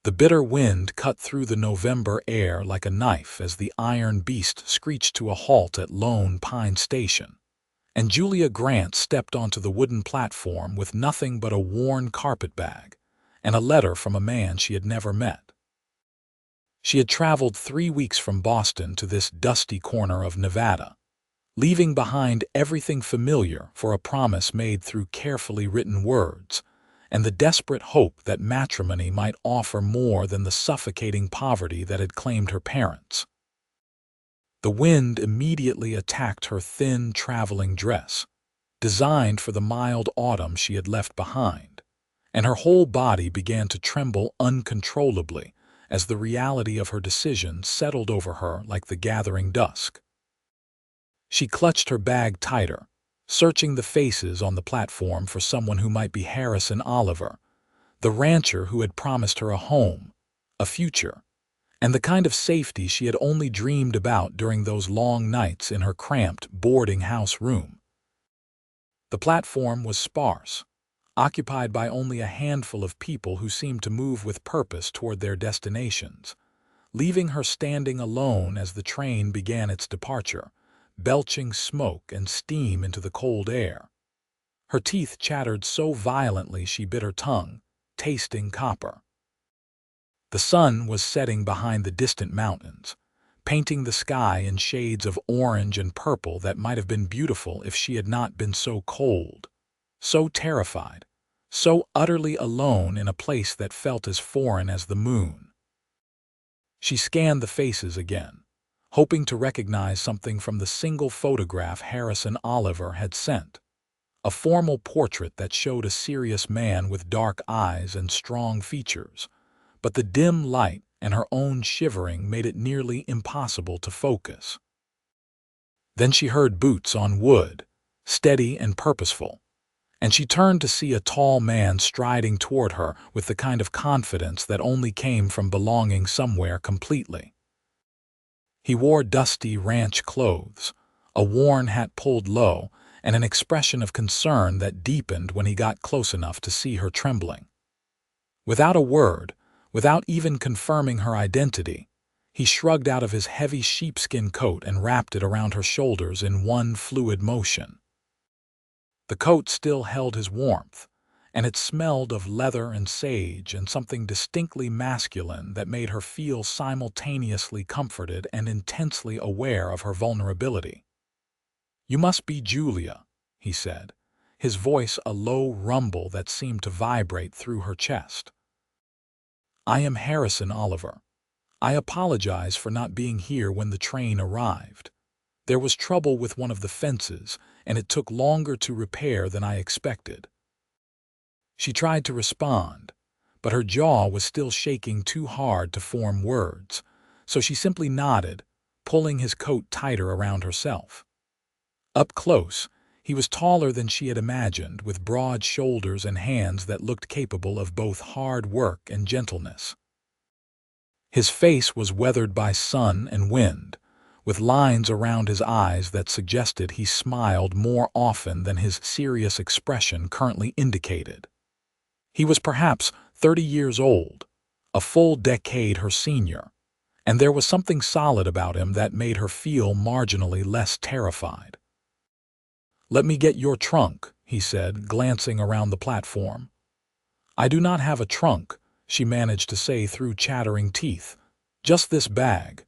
The bitter wind cut through the November air like a knife as the iron beast screeched to a halt at Lone Pine Station, and Julia Grant stepped onto the wooden platform with nothing but a worn carpetbag and a letter from a man she had never met. She had traveled 3 weeks from Boston to this dusty corner of Nevada, leaving behind everything familiar for a promise made through carefully written words, and the desperate hope that matrimony might offer more than the suffocating poverty that had claimed her parents. The wind immediately attacked her thin traveling dress, designed for the mild autumn she had left behind, and her whole body began to tremble uncontrollably as the reality of her decision settled over her like the gathering dusk. She clutched her bag tighter, searching the faces on the platform for someone who might be Harrison Oliver, the rancher who had promised her a home, a future, and the kind of safety she had only dreamed about during those long nights in her cramped boarding house room. The platform was sparse, occupied by only a handful of people who seemed to move with purpose toward their destinations, leaving her standing alone as the train began its departure, belching smoke and steam into the cold air. Her teeth chattered so violently she bit her tongue, tasting copper. The sun was setting behind the distant mountains, painting the sky in shades of orange and purple that might have been beautiful if she had not been so cold, so terrified, so utterly alone in a place that felt as foreign as the moon. She scanned the faces again, hoping to recognize something from the single photograph Harrison Oliver had sent, a formal portrait that showed a serious man with dark eyes and strong features, but the dim light and her own shivering made it nearly impossible to focus. Then she heard boots on wood, steady and purposeful, and she turned to see a tall man striding toward her with the kind of confidence that only came from belonging somewhere completely. He wore dusty ranch clothes, a worn hat pulled low, and an expression of concern that deepened when he got close enough to see her trembling. Without a word, without even confirming her identity, he shrugged out of his heavy sheepskin coat and wrapped it around her shoulders in one fluid motion. The coat still held his warmth, and it smelled of leather and sage and something distinctly masculine that made her feel simultaneously comforted and intensely aware of her vulnerability. "You must be Julia," he said, his voice a low rumble that seemed to vibrate through her chest. "I am Harrison Oliver. I apologize for not being here when the train arrived. There was trouble with one of the fences, and it took longer to repair than I expected." She tried to respond, but her jaw was still shaking too hard to form words, so she simply nodded, pulling his coat tighter around herself. Up close, he was taller than she had imagined, with broad shoulders and hands that looked capable of both hard work and gentleness. His face was weathered by sun and wind, with lines around his eyes that suggested he smiled more often than his serious expression currently indicated. He was perhaps 30 years old, a full decade her senior, and there was something solid about him that made her feel marginally less terrified. "Let me get your trunk," he said, glancing around the platform. "I do not have a trunk," she managed to say through chattering teeth. "Just this bag."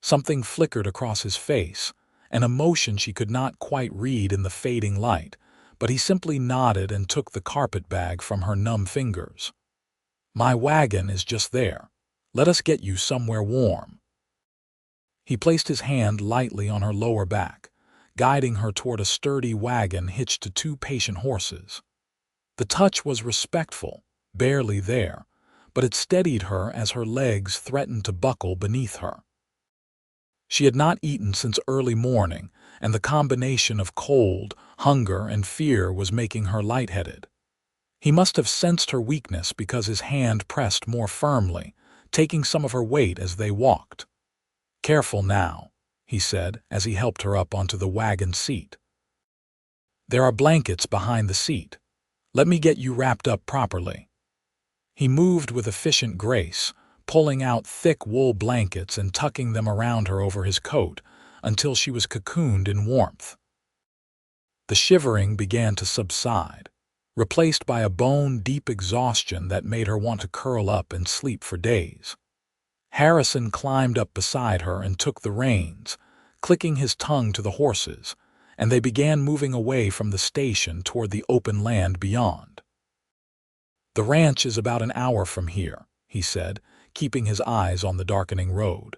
Something flickered across his face, an emotion she could not quite read in the fading light, but he simply nodded and took the carpetbag from her numb fingers. "My wagon is just there. Let us get you somewhere warm." He placed his hand lightly on her lower back, guiding her toward a sturdy wagon hitched to 2 patient horses. The touch was respectful, barely there, but it steadied her as her legs threatened to buckle beneath her. She had not eaten since early morning, and the combination of cold, hunger, and fear was making her lightheaded. He must have sensed her weakness because his hand pressed more firmly, taking some of her weight as they walked. "Careful now," he said as he helped her up onto the wagon seat. "There are blankets behind the seat. Let me get you wrapped up properly." He moved with efficient grace, pulling out thick wool blankets and tucking them around her over his coat until she was cocooned in warmth. The shivering began to subside, replaced by a bone-deep exhaustion that made her want to curl up and sleep for days. Harrison climbed up beside her and took the reins, clicking his tongue to the horses, and they began moving away from the station toward the open land beyond. "The ranch is about an hour from here," he said, keeping his eyes on the darkening road.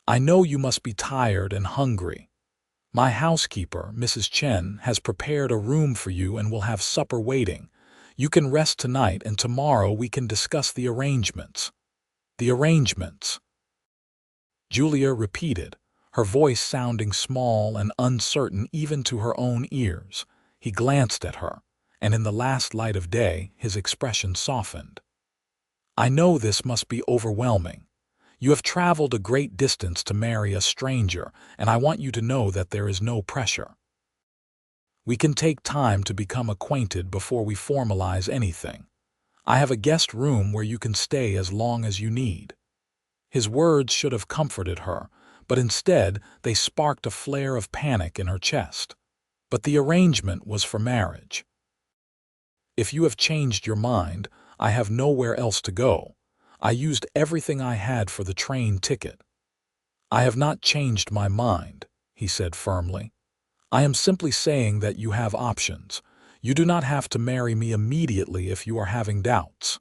"I know you must be tired and hungry. My housekeeper, Mrs. Chen, has prepared a room for you and will have supper waiting. You can rest tonight, and tomorrow we can discuss the arrangements." "The arrangements," Julia repeated, her voice sounding small and uncertain even to her own ears. He glanced at her, and in the last light of day his expression softened. "I know this must be overwhelming. You have traveled a great distance to marry a stranger, and I want you to know that there is no pressure. We can take time to become acquainted before we formalize anything. I have a guest room where you can stay as long as you need." His words should have comforted her, but instead they sparked a flare of panic in her chest. But the arrangement was for marriage. "If you have changed your mind, I have nowhere else to go. I used everything I had for the train ticket." "I have not changed my mind," he said firmly. "I am simply saying that you have options. You do not have to marry me immediately if you are having doubts.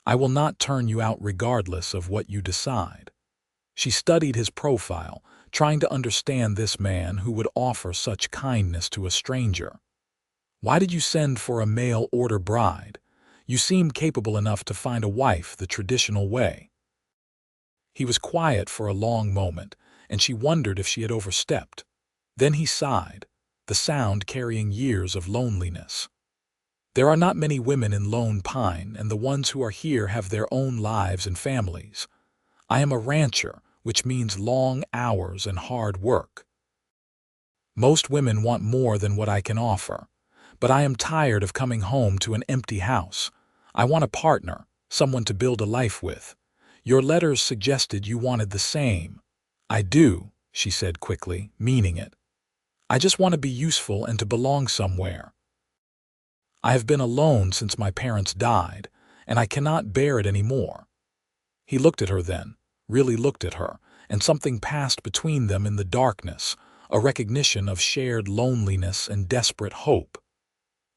I will not turn you out regardless of what you decide." She studied his profile, trying to understand this man who would offer such kindness to a stranger. "Why did you send for a mail-order bride? You seem capable enough to find a wife the traditional way." He was quiet for a long moment, and she wondered if she had overstepped. Then he sighed, the sound carrying years of loneliness. "There are not many women in Lone Pine, and the ones who are here have their own lives and families. I am a rancher, which means long hours and hard work. Most women want more than what I can offer, but I am tired of coming home to an empty house. I want a partner, someone to build a life with. Your letters suggested you wanted the same." "I do," she said quickly, meaning it. "I just want to be useful and to belong somewhere. I have been alone since my parents died, and I cannot bear it anymore." He looked at her then, really looked at her, and something passed between them in the darkness, a recognition of shared loneliness and desperate hope.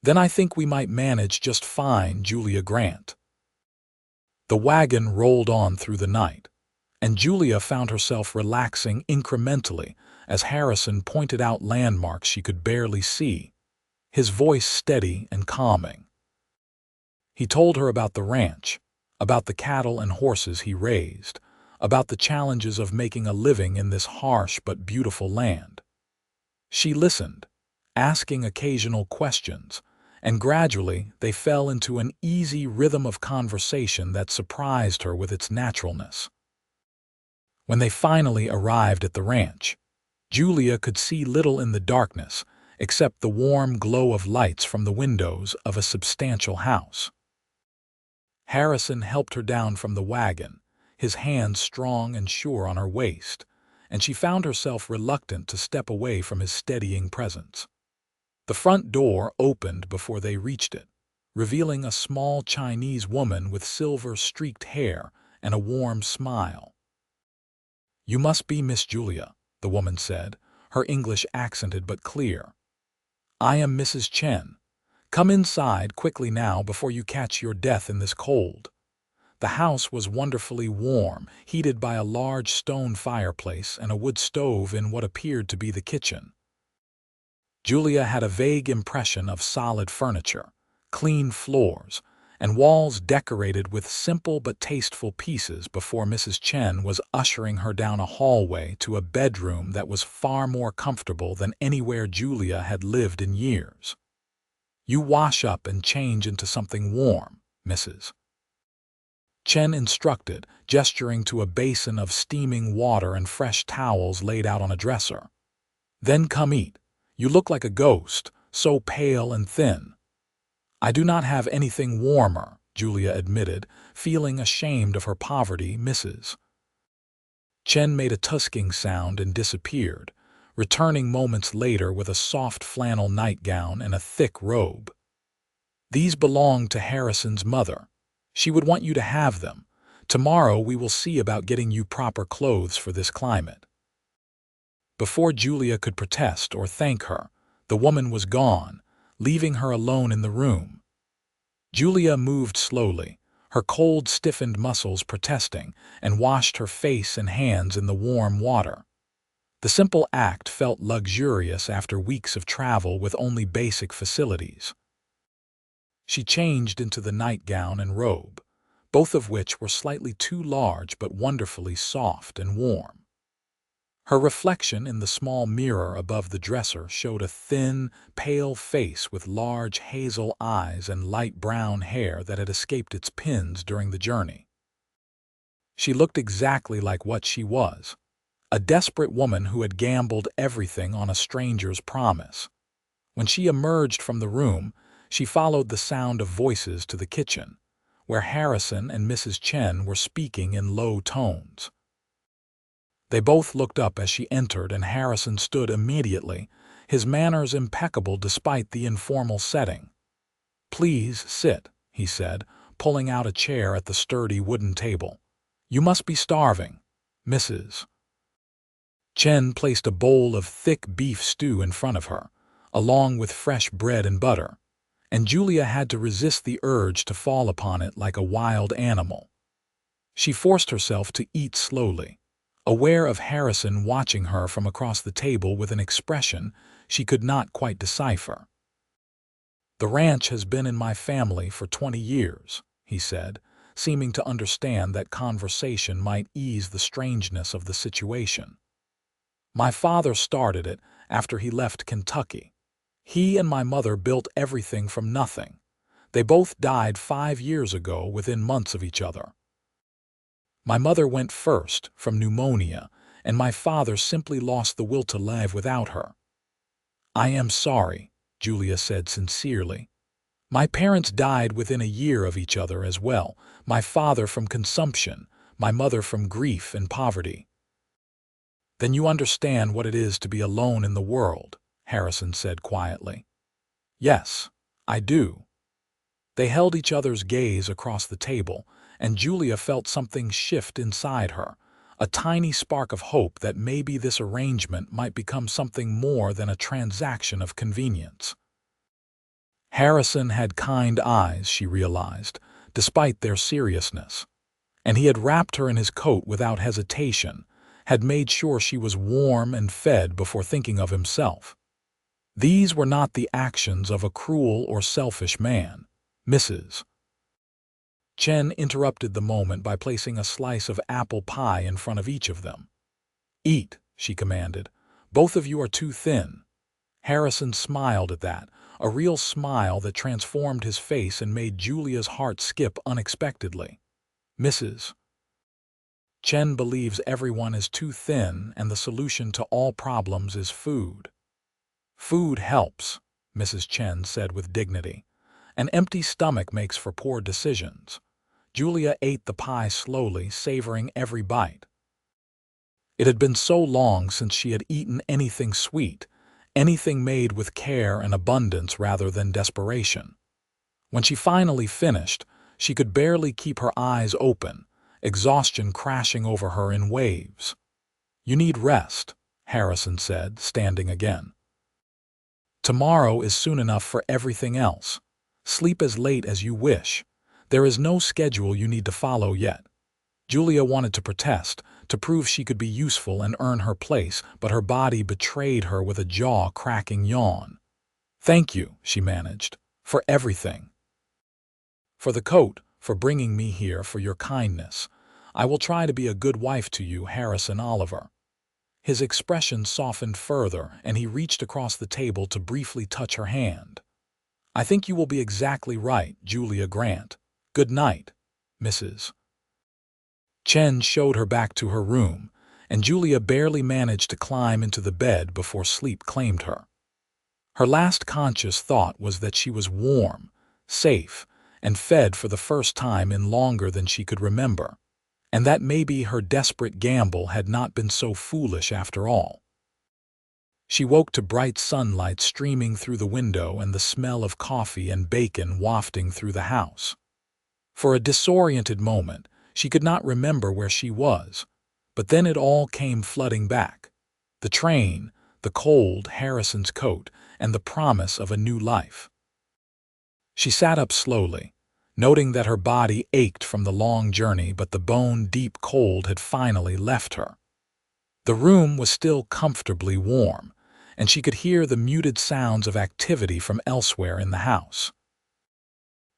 "Then I think we might manage just fine, Julia Grant." The wagon rolled on through the night, and Julia found herself relaxing incrementally as Harrison pointed out landmarks she could barely see, his voice steady and calming. He told her about the ranch, about the cattle and horses he raised, about the challenges of making a living in this harsh but beautiful land. She listened, asking occasional questions, and gradually they fell into an easy rhythm of conversation that surprised her with its naturalness. When they finally arrived at the ranch, Julia could see little in the darkness except the warm glow of lights from the windows of a substantial house. Harrison helped her down from the wagon, his hands strong and sure on her waist, and she found herself reluctant to step away from his steadying presence. The front door opened before they reached it, revealing a small Chinese woman with silver-streaked hair and a warm smile. "You must be Miss Julia," the woman said, her English accented but clear. "I am Mrs. Chen. Come inside quickly now before you catch your death in this cold." The house was wonderfully warm, heated by a large stone fireplace and a wood stove in what appeared to be the kitchen. Julia had a vague impression of solid furniture, clean floors, and walls decorated with simple but tasteful pieces before Mrs. Chen was ushering her down a hallway to a bedroom that was far more comfortable than anywhere Julia had lived in years. "You wash up and change into something warm, Mrs. Chen instructed, gesturing to a basin of steaming water and fresh towels laid out on a dresser. "Then come eat. You look like a ghost, so pale and thin." "I do not have anything warmer," Julia admitted, feeling ashamed of her poverty. Mrs. Chen made a tusking sound and disappeared, returning moments later with a soft flannel nightgown and a thick robe. These belonged to Harrison's mother. She would want you to have them. Tomorrow we will see about getting you proper clothes for this climate. Before Julia could protest or thank her, the woman was gone, leaving her alone in the room. Julia moved slowly, her cold, stiffened muscles protesting, and washed her face and hands in the warm water. The simple act felt luxurious after weeks of travel with only basic facilities. She changed into the nightgown and robe, both of which were slightly too large but wonderfully soft and warm. Her reflection in the small mirror above the dresser showed a thin, pale face with large hazel eyes and light brown hair that had escaped its pins during the journey. She looked exactly like what she was, a desperate woman who had gambled everything on a stranger's promise. When she emerged from the room, she followed the sound of voices to the kitchen, where Harrison and Mrs. Chen were speaking in low tones. They both looked up as she entered, and Harrison stood immediately, his manners impeccable despite the informal setting. "Please sit," he said, pulling out a chair at the sturdy wooden table. "You must be starving." Mrs. Chen placed a bowl of thick beef stew in front of her, along with fresh bread and butter, and Julia had to resist the urge to fall upon it like a wild animal. She forced herself to eat slowly, aware of Harrison watching her from across the table with an expression she could not quite decipher. "The ranch has been in my family for 20 years, he said, seeming to understand that conversation might ease the strangeness of the situation. "My father started it after he left Kentucky. He and my mother built everything from nothing. They both died 5 years ago within months of each other. My mother went first from pneumonia, and my father simply lost the will to live without her." "I am sorry," Julia said sincerely. "My parents died within a year of each other as well, my father from consumption, my mother from grief and poverty." "Then you understand what it is to be alone in the world," Harrison said quietly. "Yes, I do." They held each other's gaze across the table, and Julia felt something shift inside her, a tiny spark of hope that maybe this arrangement might become something more than a transaction of convenience. Harrison had kind eyes, she realized, despite their seriousness, and he had wrapped her in his coat without hesitation, had made sure she was warm and fed before thinking of himself. These were not the actions of a cruel or selfish man. Mrs. Chen interrupted the moment by placing a slice of apple pie in front of each of them. "Eat," she commanded. "Both of you are too thin." Harrison smiled at that, a real smile that transformed his face and made Julia's heart skip unexpectedly. "Mrs. Chen believes everyone is too thin and the solution to all problems is food." "Food helps," Mrs. Chen said with dignity. "An empty stomach makes for poor decisions." Julia ate the pie slowly, savoring every bite. It had been so long since she had eaten anything sweet, anything made with care and abundance rather than desperation. When she finally finished, she could barely keep her eyes open, exhaustion crashing over her in waves. "You need rest," Harrison said, standing again. "Tomorrow is soon enough for everything else. Sleep as late as you wish. There is no schedule you need to follow yet." Julia wanted to protest, to prove she could be useful and earn her place, but her body betrayed her with a jaw-cracking yawn. "Thank you," she managed, "for everything. For the coat, for bringing me here, for your kindness. I will try to be a good wife to you, Harrison Oliver." His expression softened further, and he reached across the table to briefly touch her hand. "I think you will be exactly right, Julia Grant. Good night, Mrs. Chen showed her back to her room, and Julia barely managed to climb into the bed before sleep claimed her. Her last conscious thought was that she was warm, safe, and fed for the first time in longer than she could remember, and that maybe her desperate gamble had not been so foolish after all. She woke to bright sunlight streaming through the window and the smell of coffee and bacon wafting through the house. For a disoriented moment, she could not remember where she was, but then it all came flooding back. The train, the cold, Harrison's coat, and the promise of a new life. She sat up slowly, noting that her body ached from the long journey, but the bone-deep cold had finally left her. The room was still comfortably warm, and she could hear the muted sounds of activity from elsewhere in the house.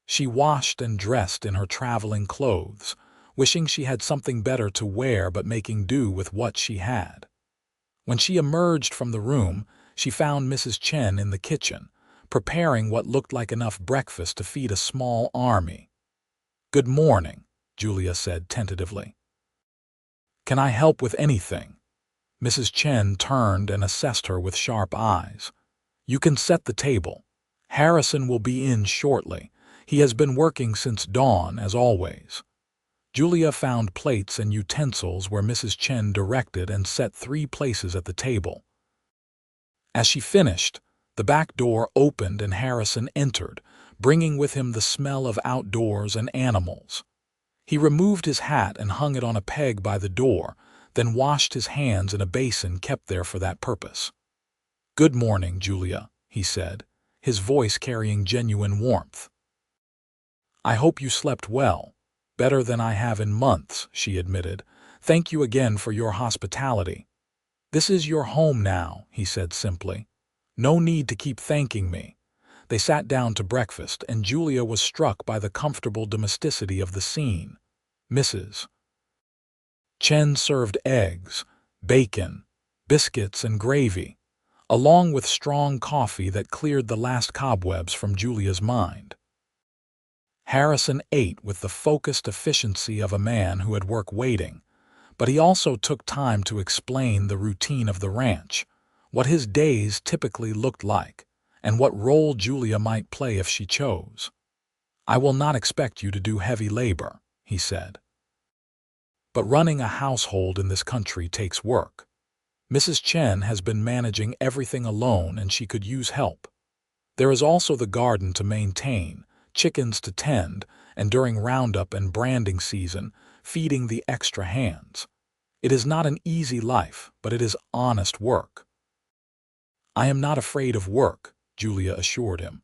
She washed and dressed in her traveling clothes, wishing she had something better to wear but making do with what she had. When she emerged from the room, she found Mrs. Chen in the kitchen, preparing what looked like enough breakfast to feed a small army. "Good morning," Julia said tentatively. "Can I help with anything?" Mrs. Chen turned and assessed her with sharp eyes. "You can set the table. Harrison will be in shortly. He has been working since dawn, as always." Julia found plates and utensils where Mrs. Chen directed and set 3 places at the table. As she finished, the back door opened and Harrison entered, bringing with him the smell of outdoors and animals. He removed his hat and hung it on a peg by the door, then washed his hands in a basin kept there for that purpose. "Good morning, Julia," he said, his voice carrying genuine warmth. "I hope you slept well. Better than I have in months," she admitted. "Thank you again for your hospitality." "This is your home now," he said simply. "No need to keep thanking me." They sat down to breakfast, and Julia was struck by the comfortable domesticity of the scene. Mrs. Chen served eggs, bacon, biscuits, and gravy, along with strong coffee that cleared the last cobwebs from Julia's mind. Harrison ate with the focused efficiency of a man who had work waiting, but he also took time to explain the routine of the ranch, what his days typically looked like, and what role Julia might play if she chose. "I will not expect you to do heavy labor," he said. "But running a household in this country takes work. Mrs. Chen has been managing everything alone and she could use help. There is also the garden to maintain, chickens to tend, and during roundup and branding season, feeding the extra hands. It is not an easy life, but it is honest work." "I am not afraid of work," Julia assured him.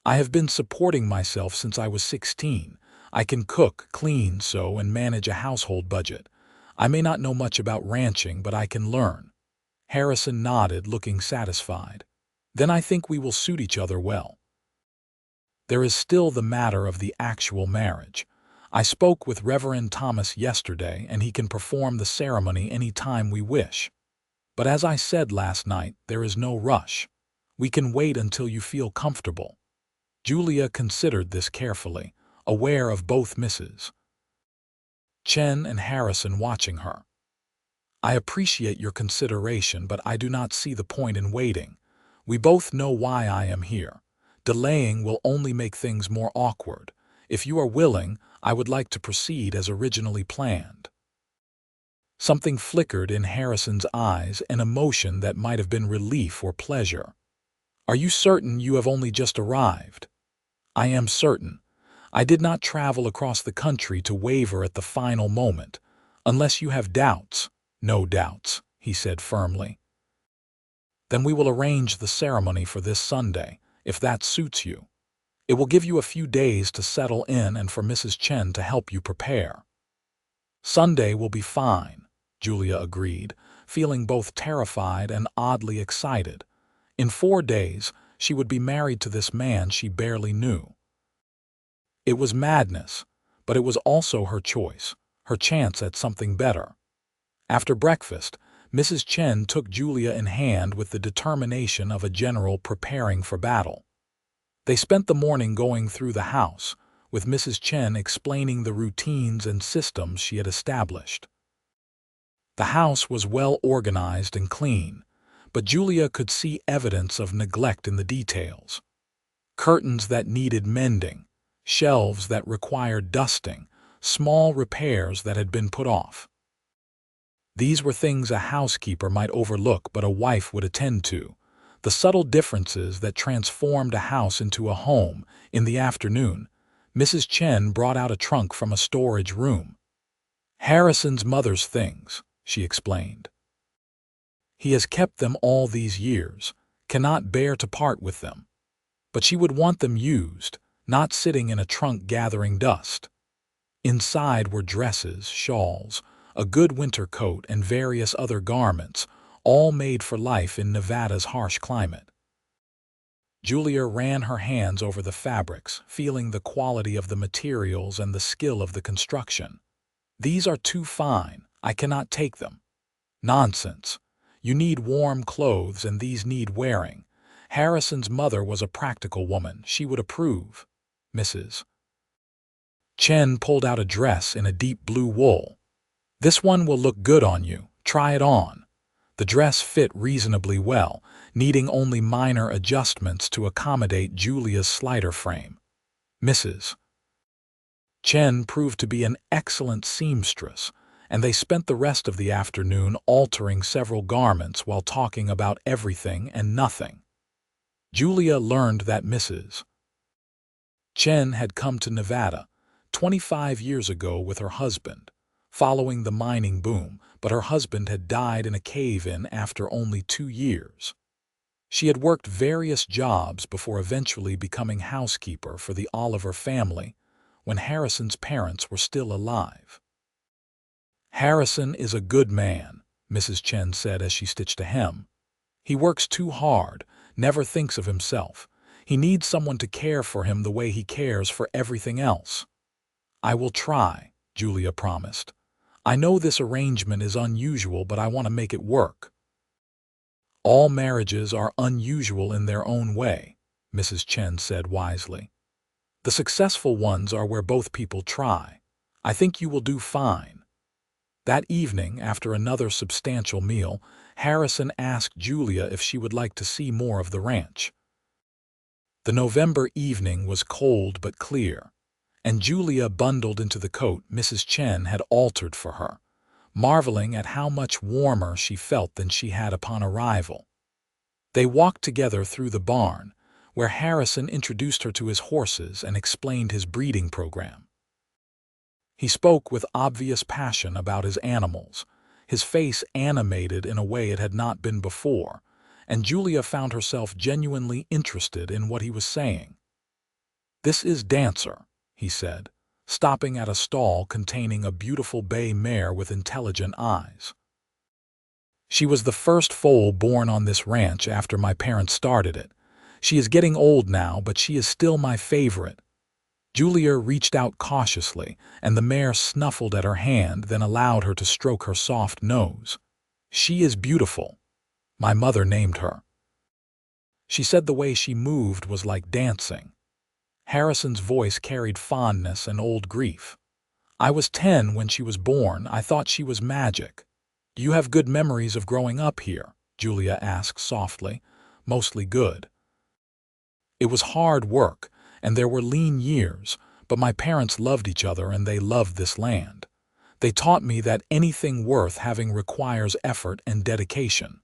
"I have been supporting myself since I was 16. I can cook, clean, sew, and manage a household budget. I may not know much about ranching, but I can learn." Harrison nodded, looking satisfied. "Then I think we will suit each other well. There is still the matter of the actual marriage. I spoke with Reverend Thomas yesterday, and he can perform the ceremony any time we wish. But as I said last night, there is no rush. We can wait until you feel comfortable." Julia considered this carefully, aware of both Mrs. Chen and Harrison watching her. "I appreciate your consideration, but I do not see the point in waiting. We both know why I am here. Delaying will only make things more awkward. If you are willing, I would like to proceed as originally planned." Something flickered in Harrison's eyes, an emotion that might have been relief or pleasure. "Are you certain you have only just arrived?" "I am certain. I did not travel across the country to waver at the final moment. Unless you have doubts." "No doubts," he said firmly. "Then we will arrange the ceremony for this Sunday, if that suits you. It will give you a few days to settle in and for Mrs. Chen to help you prepare." "Sunday will be fine," Julia agreed, feeling both terrified and oddly excited. In 4 days, she would be married to this man she barely knew. It was madness, but it was also her choice, her chance at something better. After breakfast, Mrs. Chen took Julia in hand with the determination of a general preparing for battle. They spent the morning going through the house, with Mrs. Chen explaining the routines and systems she had established. The house was well organized and clean, but Julia could see evidence of neglect in the details. Curtains that needed mending, shelves that required dusting, small repairs that had been put off. These were things a housekeeper might overlook but a wife would attend to, the subtle differences that transformed a house into a home. In the afternoon, Mrs. Chen brought out a trunk from a storage room. "Harrison's mother's things," she explained. "He has kept them all these years, cannot bear to part with them. But she would want them used, not sitting in a trunk gathering dust." Inside were dresses, shawls, a good winter coat, and various other garments, all made for life in Nevada's harsh climate. Julia ran her hands over the fabrics, feeling the quality of the materials and the skill of the construction. "These are too fine. I cannot take them." "Nonsense. You need warm clothes and these need wearing. Harrison's mother was a practical woman. She would approve." Mrs. Chen pulled out a dress in a deep blue wool. "This one will look good on you. Try it on." The dress fit reasonably well, needing only minor adjustments to accommodate Julia's slighter frame. Mrs. Chen proved to be an excellent seamstress, and they spent the rest of the afternoon altering several garments while talking about everything and nothing. Julia learned that Mrs. Chen had come to Nevada 25 years ago with her husband, following the mining boom, but her husband had died in a cave-in after only 2 years. She had worked various jobs before eventually becoming housekeeper for the Oliver family when Harrison's parents were still alive. "Harrison is a good man," Mrs. Chen said as she stitched a hem. "He works too hard, never thinks of himself. He needs someone to care for him the way he cares for everything else." "I will try," Julia promised. "I know this arrangement is unusual, but I want to make it work." "All marriages are unusual in their own way," Mrs. Chen said wisely. "The successful ones are where both people try. I think you will do fine." That evening, after another substantial meal, Harrison asked Julia if she would like to see more of the ranch. The November evening was cold but clear, and Julia bundled into the coat Mrs. Chen had altered for her, marveling at how much warmer she felt than she had upon arrival. They walked together through the barn, where Harrison introduced her to his horses and explained his breeding program. He spoke with obvious passion about his animals, his face animated in a way it had not been before, and Julia found herself genuinely interested in what he was saying. "This is Dancer," he said, stopping at a stall containing a beautiful bay mare with intelligent eyes. "She was the first foal born on this ranch after my parents started it. She is getting old now, but she is still my favorite." Julia reached out cautiously, and the mare snuffled at her hand, then allowed her to stroke her soft nose. "She is beautiful. My mother named her." She said the way she moved was like dancing. Harrison's voice carried fondness and old grief. "I was 10 when she was born. I thought she was magic." "Do you have good memories of growing up here?" Julia asked softly. "Mostly good." "It was hard work, and there were lean years, but my parents loved each other and they loved this land. They taught me that anything worth having requires effort and dedication."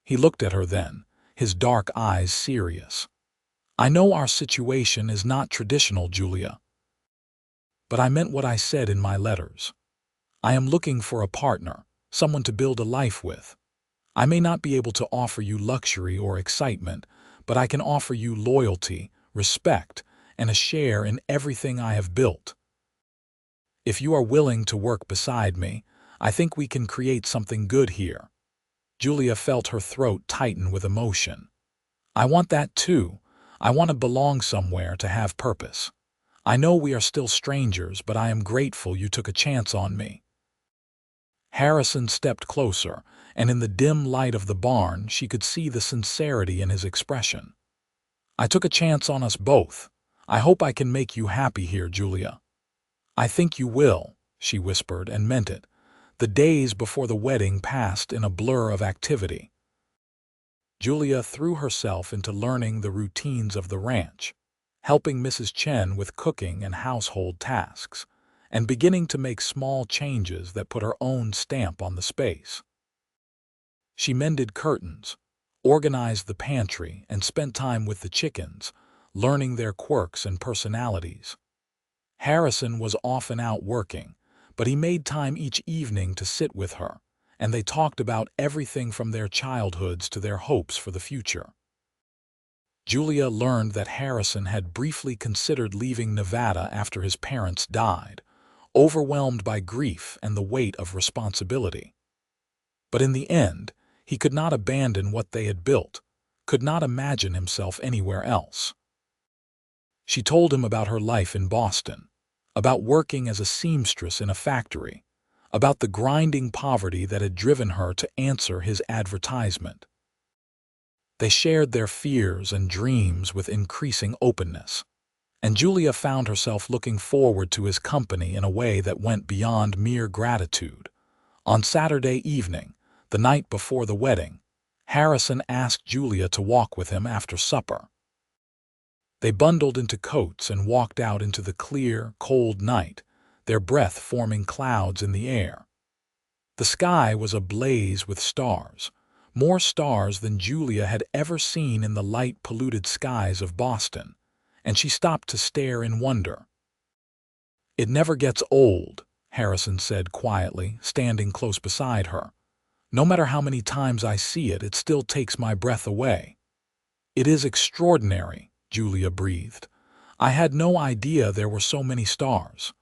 He looked at her then, his dark eyes serious. "I know our situation is not traditional, Julia. But I meant what I said in my letters. I am looking for a partner, someone to build a life with. I may not be able to offer you luxury or excitement, but I can offer you loyalty, respect, and a share in everything I have built. If you are willing to work beside me, I think we can create something good here." Julia felt her throat tighten with emotion. "I want that too. I want to belong somewhere, to have purpose. I know we are still strangers, but I am grateful you took a chance on me." Harrison stepped closer, and in the dim light of the barn she could see the sincerity in his expression. "I took a chance on us both. I hope I can make you happy here, Julia." "I think you will," she whispered, and meant it. The days before the wedding passed in a blur of activity. Julia threw herself into learning the routines of the ranch, helping Mrs. Chen with cooking and household tasks, and beginning to make small changes that put her own stamp on the space. She mended curtains, organized the pantry, and spent time with the chickens, learning their quirks and personalities. Harrison was often out working, but he made time each evening to sit with her, and they talked about everything from their childhoods to their hopes for the future. Julia learned that Harrison had briefly considered leaving Nevada after his parents died, overwhelmed by grief and the weight of responsibility. But in the end, he could not abandon what they had built, could not imagine himself anywhere else. She told him about her life in Boston, about working as a seamstress in a factory, about the grinding poverty that had driven her to answer his advertisement. They shared their fears and dreams with increasing openness, and Julia found herself looking forward to his company in a way that went beyond mere gratitude. On Saturday evening, the night before the wedding, Harrison asked Julia to walk with him after supper. They bundled into coats and walked out into the clear, cold night, their breath forming clouds in the air. The sky was ablaze with stars, more stars than Julia had ever seen in the light-polluted skies of Boston, and she stopped to stare in wonder. "It never gets old," Harrison said quietly, standing close beside her. "No matter how many times I see it, it still takes my breath away." "It is extraordinary," Julia breathed. "I had no idea there were so many stars."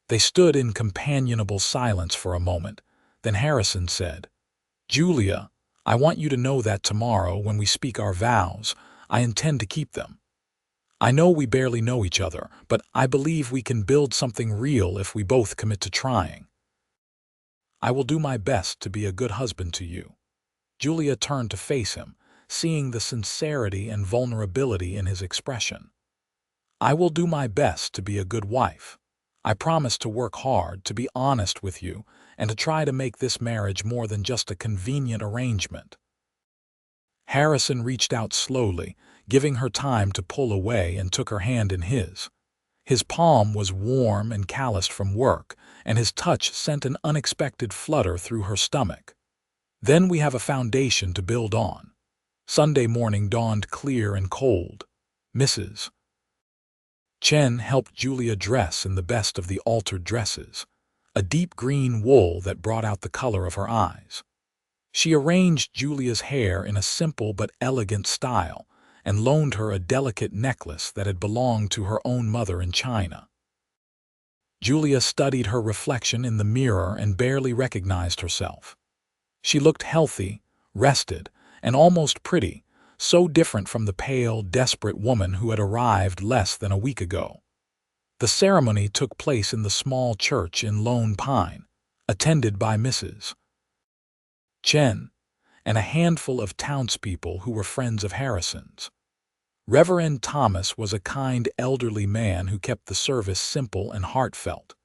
They stood in companionable silence for a moment. Then Harrison said, "Julia, I want you to know that tomorrow, when we speak our vows, I intend to keep them. I know we barely know each other, but I believe we can build something real if we both commit to trying. I will do my best to be a good husband to you." Julia turned to face him, seeing the sincerity and vulnerability in his expression. "I will do my best to be a good wife. I promise to work hard, to be honest with you, and to try to make this marriage more than just a convenient arrangement." Harrison reached out slowly, giving her time to pull away, and took her hand in his. His palm was warm and calloused from work, and his touch sent an unexpected flutter through her stomach. "Then we have a foundation to build on." Sunday morning dawned clear and cold. Mrs. Chen helped Julia dress in the best of the altered dresses, a deep green wool that brought out the color of her eyes. She arranged Julia's hair in a simple but elegant style, and loaned her a delicate necklace that had belonged to her own mother in China. Julia studied her reflection in the mirror and barely recognized herself. She looked healthy, rested, and almost pretty, so different from the pale, desperate woman who had arrived less than a week ago. The ceremony took place in the small church in Lone Pine, attended by Mrs. Chen and a handful of townspeople who were friends of Harrison's. Reverend Thomas was a kind elderly man who kept the service simple and heartfelt.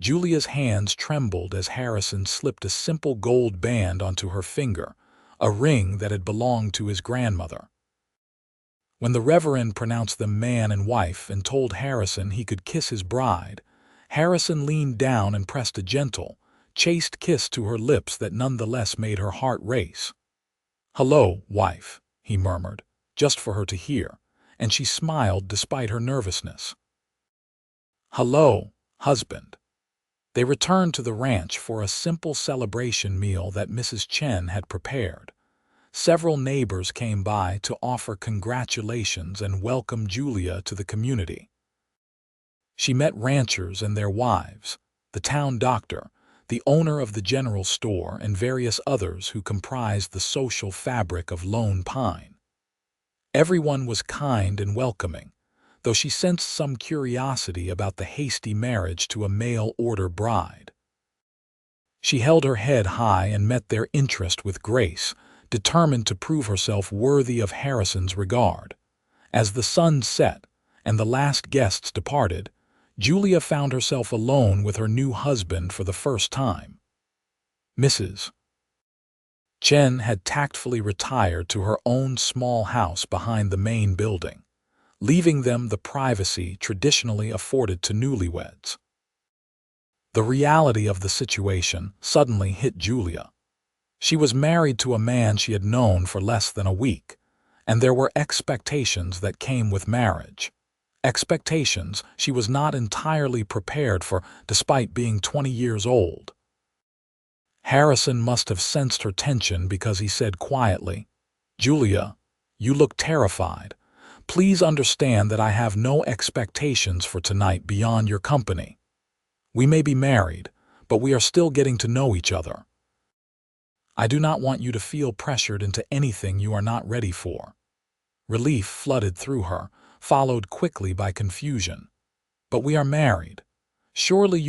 Julia's hands trembled as Harrison slipped a simple gold band onto her finger, a ring that had belonged to his grandmother. When the Reverend pronounced them man and wife and told Harrison he could kiss his bride, Harrison leaned down and pressed a gentle, chaste kiss to her lips that nonetheless made her heart race. "Hello, wife," he murmured, just for her to hear, and she smiled despite her nervousness. "Hello, husband." They returned to the ranch for a simple celebration meal that Mrs. Chen had prepared. Several neighbors came by to offer congratulations and welcome Julia to the community. She met ranchers and their wives, the town doctor, the owner of the general store, and various others who comprised the social fabric of Lone Pine. Everyone was kind and welcoming, though she sensed some curiosity about the hasty marriage to a mail-order bride. She held her head high and met their interest with grace, determined to prove herself worthy of Harrison's regard. As the sun set and the last guests departed, Julia found herself alone with her new husband for the first time. Mrs. Chen had tactfully retired to her own small house behind the main building, leaving them the privacy traditionally afforded to newlyweds. The reality of the situation suddenly hit Julia. She was married to a man she had known for less than a week, and there were expectations that came with marriage. Expectations she was not entirely prepared for despite being 20 years old. Harrison must have sensed her tension because he said quietly, "Julia, you look terrified. Please understand that I have no expectations for tonight beyond your company. We may be married, but we are still getting to know each other. I do not want you to feel pressured into anything you are not ready for." Relief flooded through her, followed quickly by confusion. "But we are married. Surely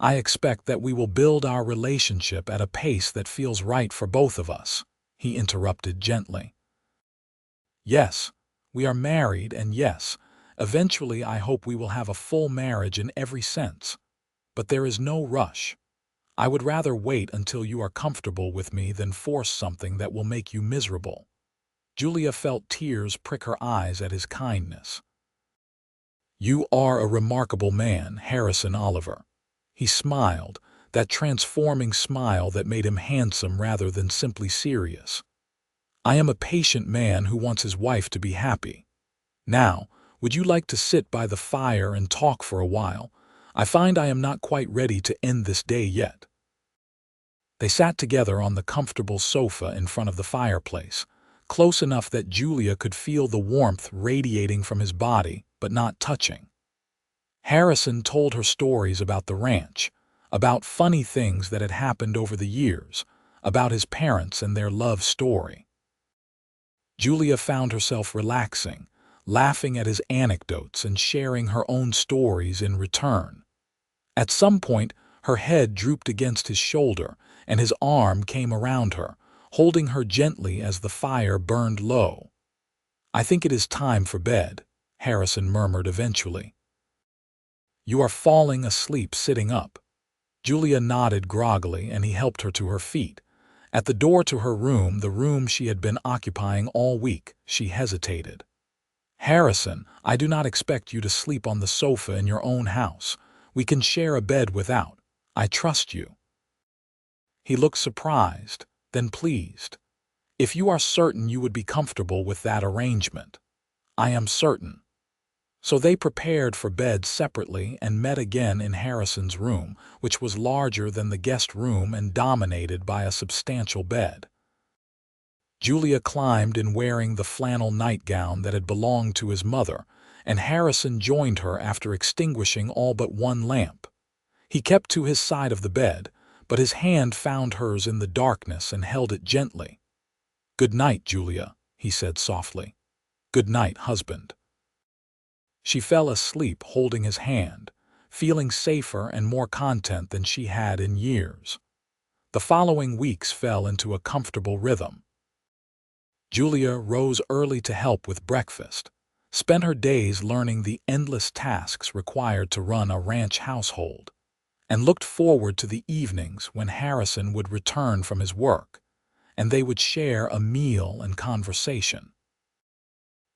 I expect that we will build our relationship at a pace that feels right for both of us," he interrupted gently. "Yes, we are married, and yes, eventually I hope we will have a full marriage in every sense. But there is no rush. I would rather wait until you are comfortable with me than force something that will make you miserable." Julia felt tears prick her eyes at his kindness. "You are a remarkable man, Harrison Oliver." He smiled, that transforming smile that made him handsome rather than simply serious. "I am a patient man who wants his wife to be happy. Now, would you like to sit by the fire and talk for a while? I find I am not quite ready to end this day yet." They sat together on the comfortable sofa in front of the fireplace, close enough that Julia could feel the warmth radiating from his body, but not touching. Harrison told her stories about the ranch, about funny things that had happened over the years, about his parents and their love story. Julia found herself relaxing, laughing at his anecdotes and sharing her own stories in return. At some point, her head drooped against his shoulder, and his arm came around her, holding her gently as the fire burned low. "I think it is time for bed," Harrison murmured eventually. "You are falling asleep sitting up." Julia nodded groggily, and he helped her to her feet. At the door to her room, the room she had been occupying all week, she hesitated. "Harrison, I do not expect you to sleep on the sofa in your own house. We can share a bed without. I trust you." He looked surprised, then pleased. "If you are certain you would be comfortable with that arrangement." "I am certain." So they prepared for bed separately and met again in Harrison's room, which was larger than the guest room and dominated by a substantial bed. Julia climbed in wearing the flannel nightgown that had belonged to his mother, and Harrison joined her after extinguishing all but one lamp. He kept to his side of the bed, but his hand found hers in the darkness and held it gently. "Good night, Julia," he said softly. "Good night, husband." She fell asleep holding his hand, feeling safer and more content than she had in years. The following weeks fell into a comfortable rhythm. Julia rose early to help with breakfast, spent her days learning the endless tasks required to run a ranch household, and looked forward to the evenings when Harrison would return from his work, and they would share a meal and conversation.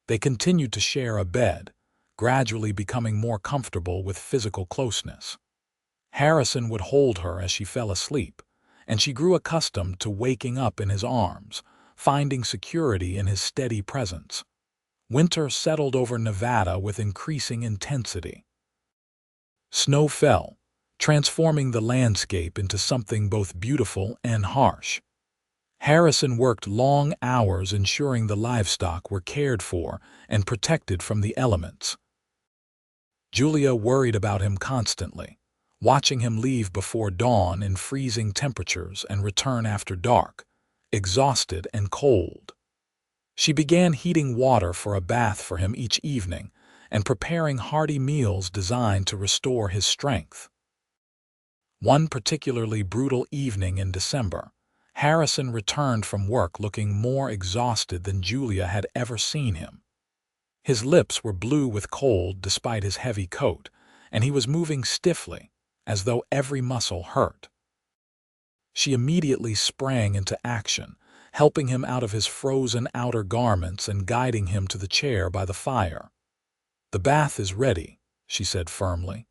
They continued to share a bed, gradually becoming more comfortable with physical closeness. Harrison would hold her as she fell asleep, and she grew accustomed to waking up in his arms, finding security in his steady presence. Winter settled over Nevada with increasing intensity. Snow fell, transforming the landscape into something both beautiful and harsh. Harrison worked long hours ensuring the livestock were cared for and protected from the elements. Julia worried about him constantly, watching him leave before dawn in freezing temperatures and return after dark, exhausted and cold. She began heating water for a bath for him each evening and preparing hearty meals designed to restore his strength. One particularly brutal evening in December, Harrison returned from work looking more exhausted than Julia had ever seen him. His lips were blue with cold despite his heavy coat, and he was moving stiffly, as though every muscle hurt. She immediately sprang into action, helping him out of his frozen outer garments and guiding him to the chair by the fire. "The bath is ready," she said firmly.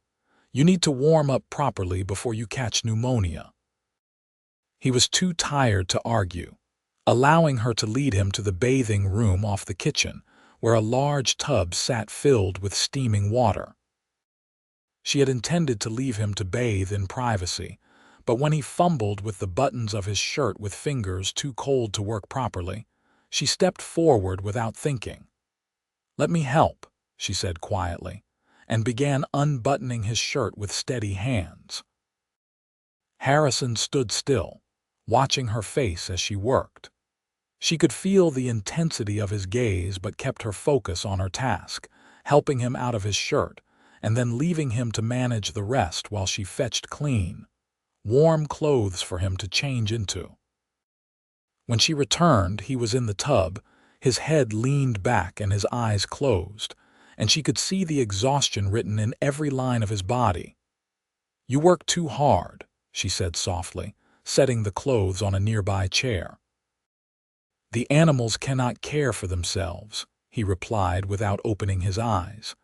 "You need to warm up properly before you catch pneumonia." He was too tired to argue, allowing her to lead him to the bathing room off the kitchen, where a large tub sat filled with steaming water. She had intended to leave him to bathe in privacy, but when he fumbled with the buttons of his shirt with fingers too cold to work properly, she stepped forward without thinking. "Let me help," she said quietly, and began unbuttoning his shirt with steady hands. Harrison stood still, watching her face as she worked. She could feel the intensity of his gaze but kept her focus on her task, helping him out of his shirt, and then leaving him to manage the rest while she fetched clean, warm clothes for him to change into. When she returned, he was in the tub, his head leaned back and his eyes closed, and she could see the exhaustion written in every line of his body. "You work too hard," she said softly, setting the clothes on a nearby chair. "The animals cannot care for themselves," he replied without opening his eyes,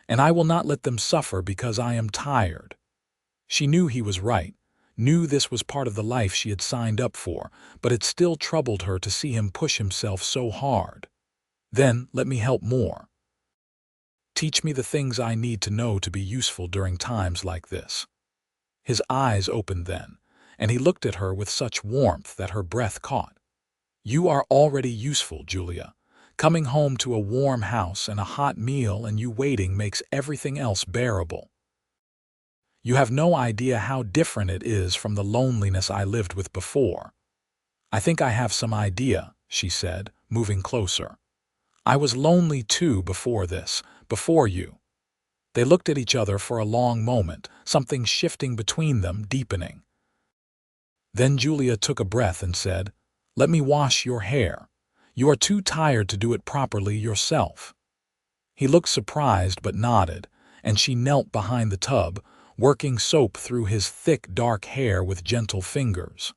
"and I will not let them suffer because I am tired." She knew he was right, knew this was part of the life she had signed up for, but it still troubled her to see him push himself so hard. "Then let me help more. Teach me the things I need to know to be useful during times like this." His eyes opened then, and he looked at her with such warmth that her breath caught. "You are already useful, Julia. Coming home to a warm house and a hot meal and you waiting makes everything else bearable. You have no idea how different it is from the loneliness I lived with before." "I think I have some idea," she said, moving closer. "I was lonely too before this, before you." They looked at each other for a long moment, something shifting between them, deepening. Then Julia took a breath and said, "Let me wash your hair. You are too tired to do it properly yourself." He looked surprised but nodded, and she knelt behind the tub, working soap through his thick, dark hair with gentle fingers.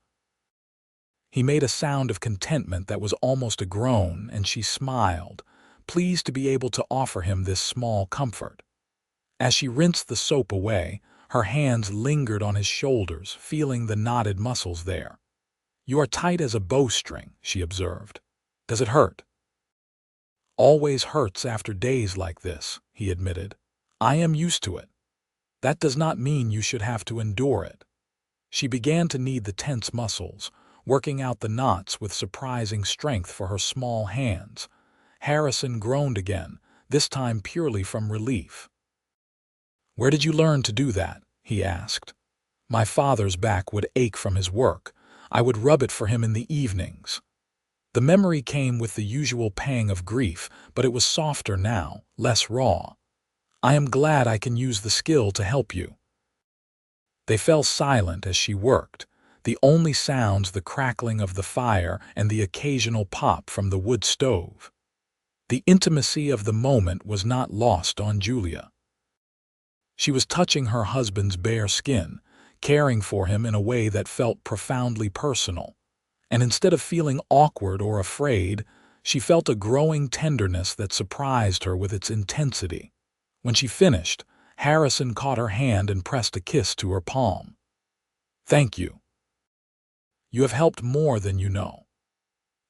He made a sound of contentment that was almost a groan, and she smiled, pleased to be able to offer him this small comfort. As she rinsed the soap away, her hands lingered on his shoulders, feeling the knotted muscles there. "You are tight as a bowstring," she observed. "Does it hurt?" "Always hurts after days like this," he admitted. "I am used to it." "That does not mean you should have to endure it." She began to knead the tense muscles, working out the knots with surprising strength for her small hands. Harrison groaned again, this time purely from relief. "Where did you learn to do that?" he asked. "My father's back would ache from his work. I would rub it for him in the evenings." The memory came with the usual pang of grief, but it was softer now, less raw. "I am glad I can use the skill to help you." They fell silent as she worked, the only sounds the crackling of the fire and the occasional pop from the wood stove. The intimacy of the moment was not lost on Julia. She was touching her husband's bare skin, caring for him in a way that felt profoundly personal. And instead of feeling awkward or afraid, she felt a growing tenderness that surprised her with its intensity. When she finished, Harrison caught her hand and pressed a kiss to her palm. "Thank you. You have helped more than you know."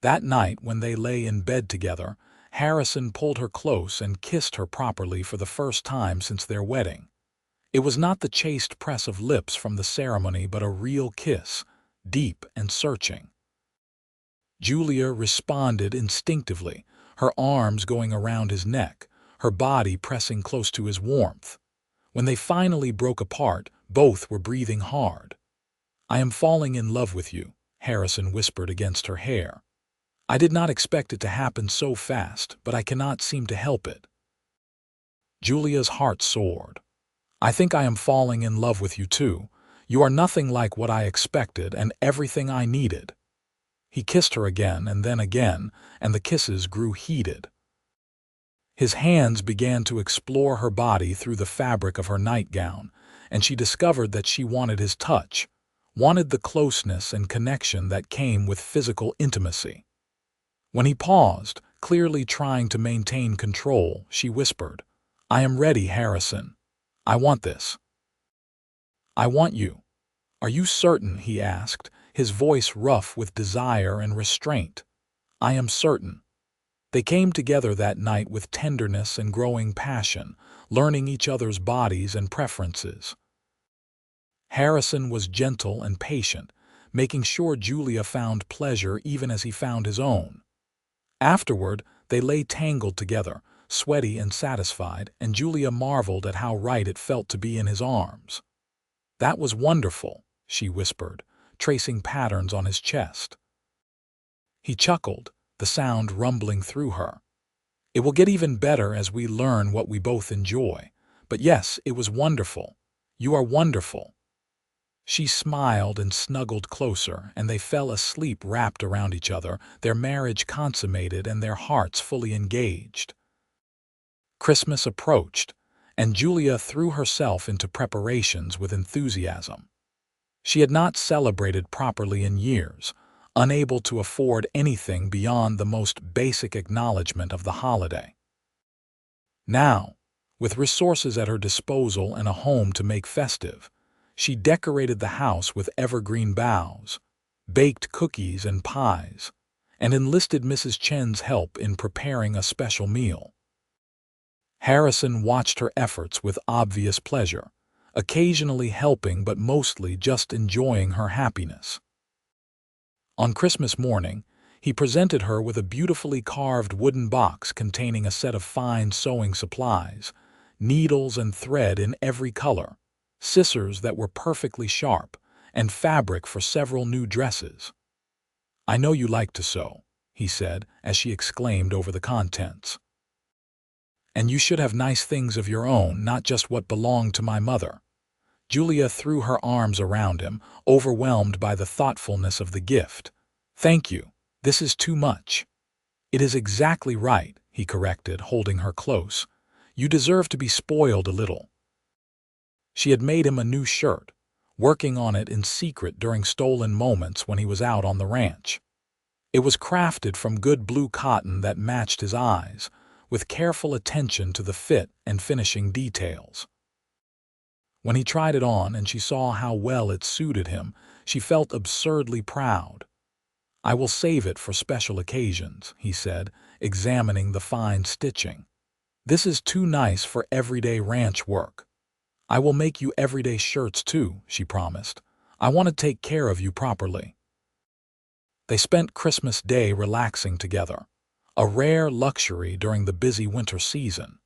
That night, when they lay in bed together, Harrison pulled her close and kissed her properly for the first time since their wedding. It was not the chaste press of lips from the ceremony, but a real kiss, deep and searching. Julia responded instinctively, her arms going around his neck, her body pressing close to his warmth. When they finally broke apart, both were breathing hard. "I am falling in love with you," Harrison whispered against her hair. "I did not expect it to happen so fast, but I cannot seem to help it." Julia's heart soared. "I think I am falling in love with you too. You are nothing like what I expected and everything I needed." He kissed her again, and the kisses grew heated. His hands began to explore her body through the fabric of her nightgown, and she discovered that she wanted his touch, wanted the closeness and connection that came with physical intimacy. When he paused, clearly trying to maintain control, she whispered, "I am ready, Harrison. I want this. I want you." "Are you certain?" he asked, his voice rough with desire and restraint. "I am certain." They came together that night with tenderness and growing passion, learning each other's bodies and preferences. Harrison was gentle and patient, making sure Julia found pleasure even as he found his own. Afterward, they lay tangled together, sweaty and satisfied, and Julia marveled at how right it felt to be in his arms. "That was wonderful," she whispered, tracing patterns on his chest. He chuckled, the sound rumbling through her. "It will get even better as we learn what we both enjoy. But yes, it was wonderful. You are wonderful." She smiled and snuggled closer, and they fell asleep wrapped around each other, their marriage consummated and their hearts fully engaged. Christmas approached, and Julia threw herself into preparations with enthusiasm. She had not celebrated properly in years, unable to afford anything beyond the most basic acknowledgement of the holiday. Now, with resources at her disposal and a home to make festive, she decorated the house with evergreen boughs, baked cookies and pies, and enlisted Mrs. Chen's help in preparing a special meal. Harrison watched her efforts with obvious pleasure, occasionally helping but mostly just enjoying her happiness. On Christmas morning, he presented her with a beautifully carved wooden box containing a set of fine sewing supplies, needles and thread in every color, scissors that were perfectly sharp, and fabric for several new dresses. "I know you like to sew," he said, as she exclaimed over the contents. "And you should have nice things of your own, not just what belonged to my mother." Julia threw her arms around him, overwhelmed by the thoughtfulness of the gift. "Thank you. This is too much." "It is exactly right," he corrected, holding her close. "You deserve to be spoiled a little." She had made him a new shirt, working on it in secret during stolen moments when he was out on the ranch. It was crafted from good blue cotton that matched his eyes, with careful attention to the fit and finishing details. When he tried it on and she saw how well it suited him, she felt absurdly proud. "I will save it for special occasions," he said, examining the fine stitching. "This is too nice for everyday ranch work." "I will make you everyday shirts too," she promised. "I want to take care of you properly." They spent Christmas Day relaxing together, a rare luxury during the busy winter season.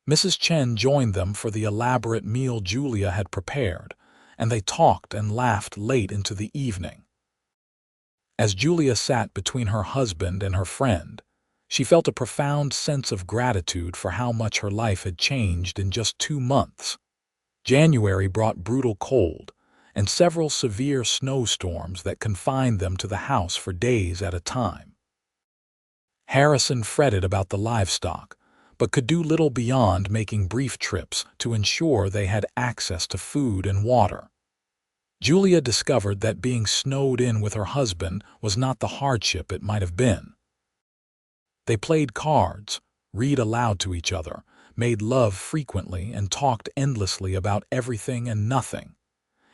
Mrs. Chen joined them for the elaborate meal Julia had prepared, and they talked and laughed late into the evening. As Julia sat between her husband and her friend, she felt a profound sense of gratitude for how much her life had changed in just 2 months. January brought brutal cold, and several severe snowstorms that confined them to the house for days at a time. Harrison fretted about the livestock, but could do little beyond making brief trips to ensure they had access to food and water. Julia discovered that being snowed in with her husband was not the hardship it might have been. They played cards, read aloud to each other, made love frequently, and talked endlessly about everything and nothing.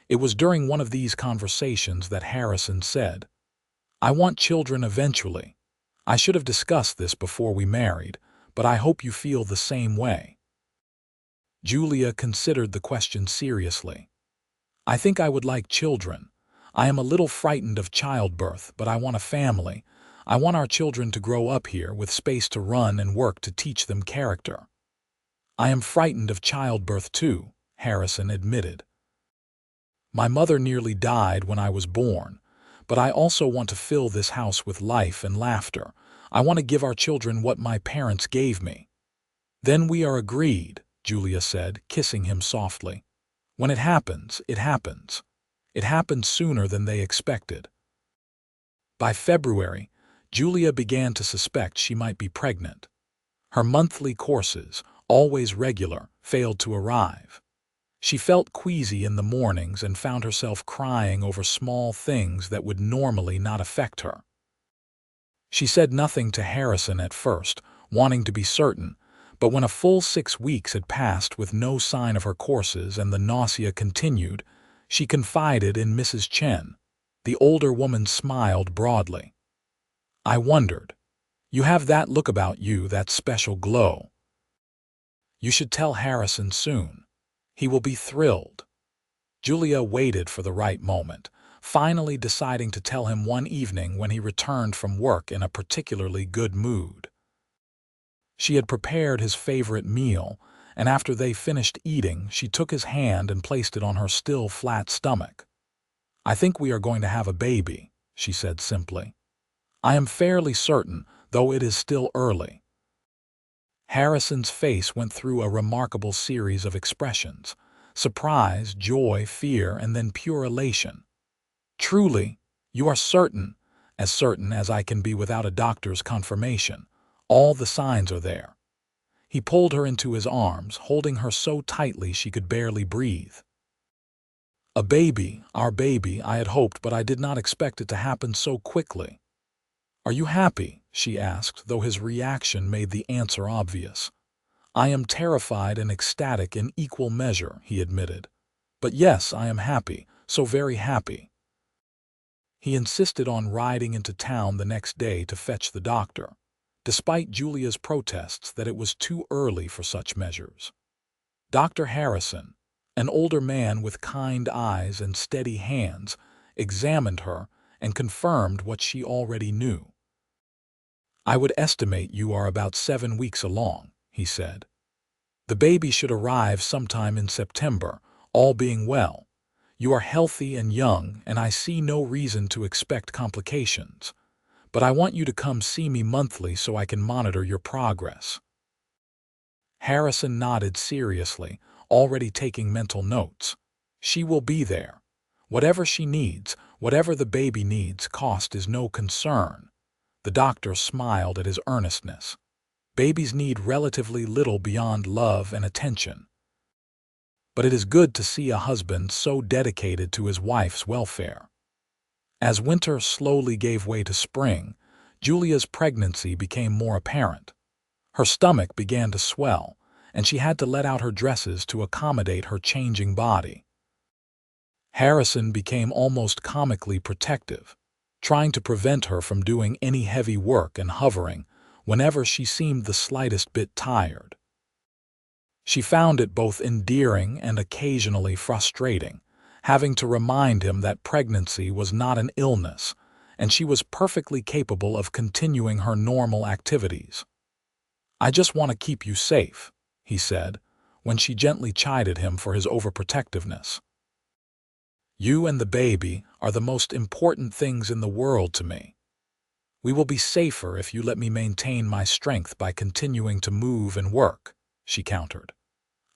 It was during one of these conversations that Harrison said, "I want children eventually. I should have discussed this before we married, but I hope you feel the same way." Julia considered the question seriously. "I think I would like children. I am a little frightened of childbirth, but I want a family. I want our children to grow up here with space to run and work to teach them character." "I am frightened of childbirth too," Harrison admitted. "My mother nearly died when I was born, but I also want to fill this house with life and laughter. I want to give our children what my parents gave me." "Then we are agreed," Julia said, kissing him softly. "When it happens, it happens." It happened sooner than they expected. By February, Julia began to suspect she might be pregnant. Her monthly courses, always regular, failed to arrive. She felt queasy in the mornings and found herself crying over small things that would normally not affect her. She said nothing to Harrison at first, wanting to be certain, But when a full 6 weeks had passed with no sign of her courses and the nausea continued, she confided in Mrs. Chen. The older woman smiled broadly. "I wondered. You have that look about you, that special glow. You should tell Harrison soon. He will be thrilled." Julia waited for the right moment, finally deciding to tell him one evening when he returned from work in a particularly good mood. She had prepared his favorite meal, and after they finished eating, she took his hand and placed it on her still flat stomach. "I think we are going to have a baby," she said simply. "I am fairly certain, though it is still early." Harrison's face went through a remarkable series of expressions: surprise, joy, fear, and then pure elation. "Truly, you are certain as I can be without a doctor's confirmation. All the signs are there." He pulled her into his arms, holding her so tightly she could barely breathe. "A baby, our baby, I had hoped, but I did not expect it to happen so quickly." "Are you happy?" she asked, though his reaction made the answer obvious. "I am terrified and ecstatic in equal measure," he admitted. "But yes, I am happy, so very happy." He insisted on riding into town the next day to fetch the doctor, despite Julia's protests that it was too early for such measures. Dr. Harrison, an older man with kind eyes and steady hands, examined her and confirmed what she already knew. "I would estimate you are about 7 weeks along," he said. "The baby should arrive sometime in September, all being well. You are healthy and young, and I see no reason to expect complications. But I want you to come see me monthly so I can monitor your progress." Harrison nodded seriously, already taking mental notes. "She will be there. Whatever she needs, whatever the baby needs, cost is no concern." The doctor smiled at his earnestness. "Babies need relatively little beyond love and attention. But it is good to see a husband so dedicated to his wife's welfare." As winter slowly gave way to spring, Julia's pregnancy became more apparent. Her stomach began to swell, and she had to let out her dresses to accommodate her changing body. Harrison became almost comically protective, trying to prevent her from doing any heavy work and hovering whenever she seemed the slightest bit tired. She found it both endearing and occasionally frustrating, having to remind him that pregnancy was not an illness, and she was perfectly capable of continuing her normal activities. "I just want to keep you safe," he said, when she gently chided him for his overprotectiveness. "You and the baby are the most important things in the world to me. We will be safer if you let me maintain my strength by continuing to move and work," she countered.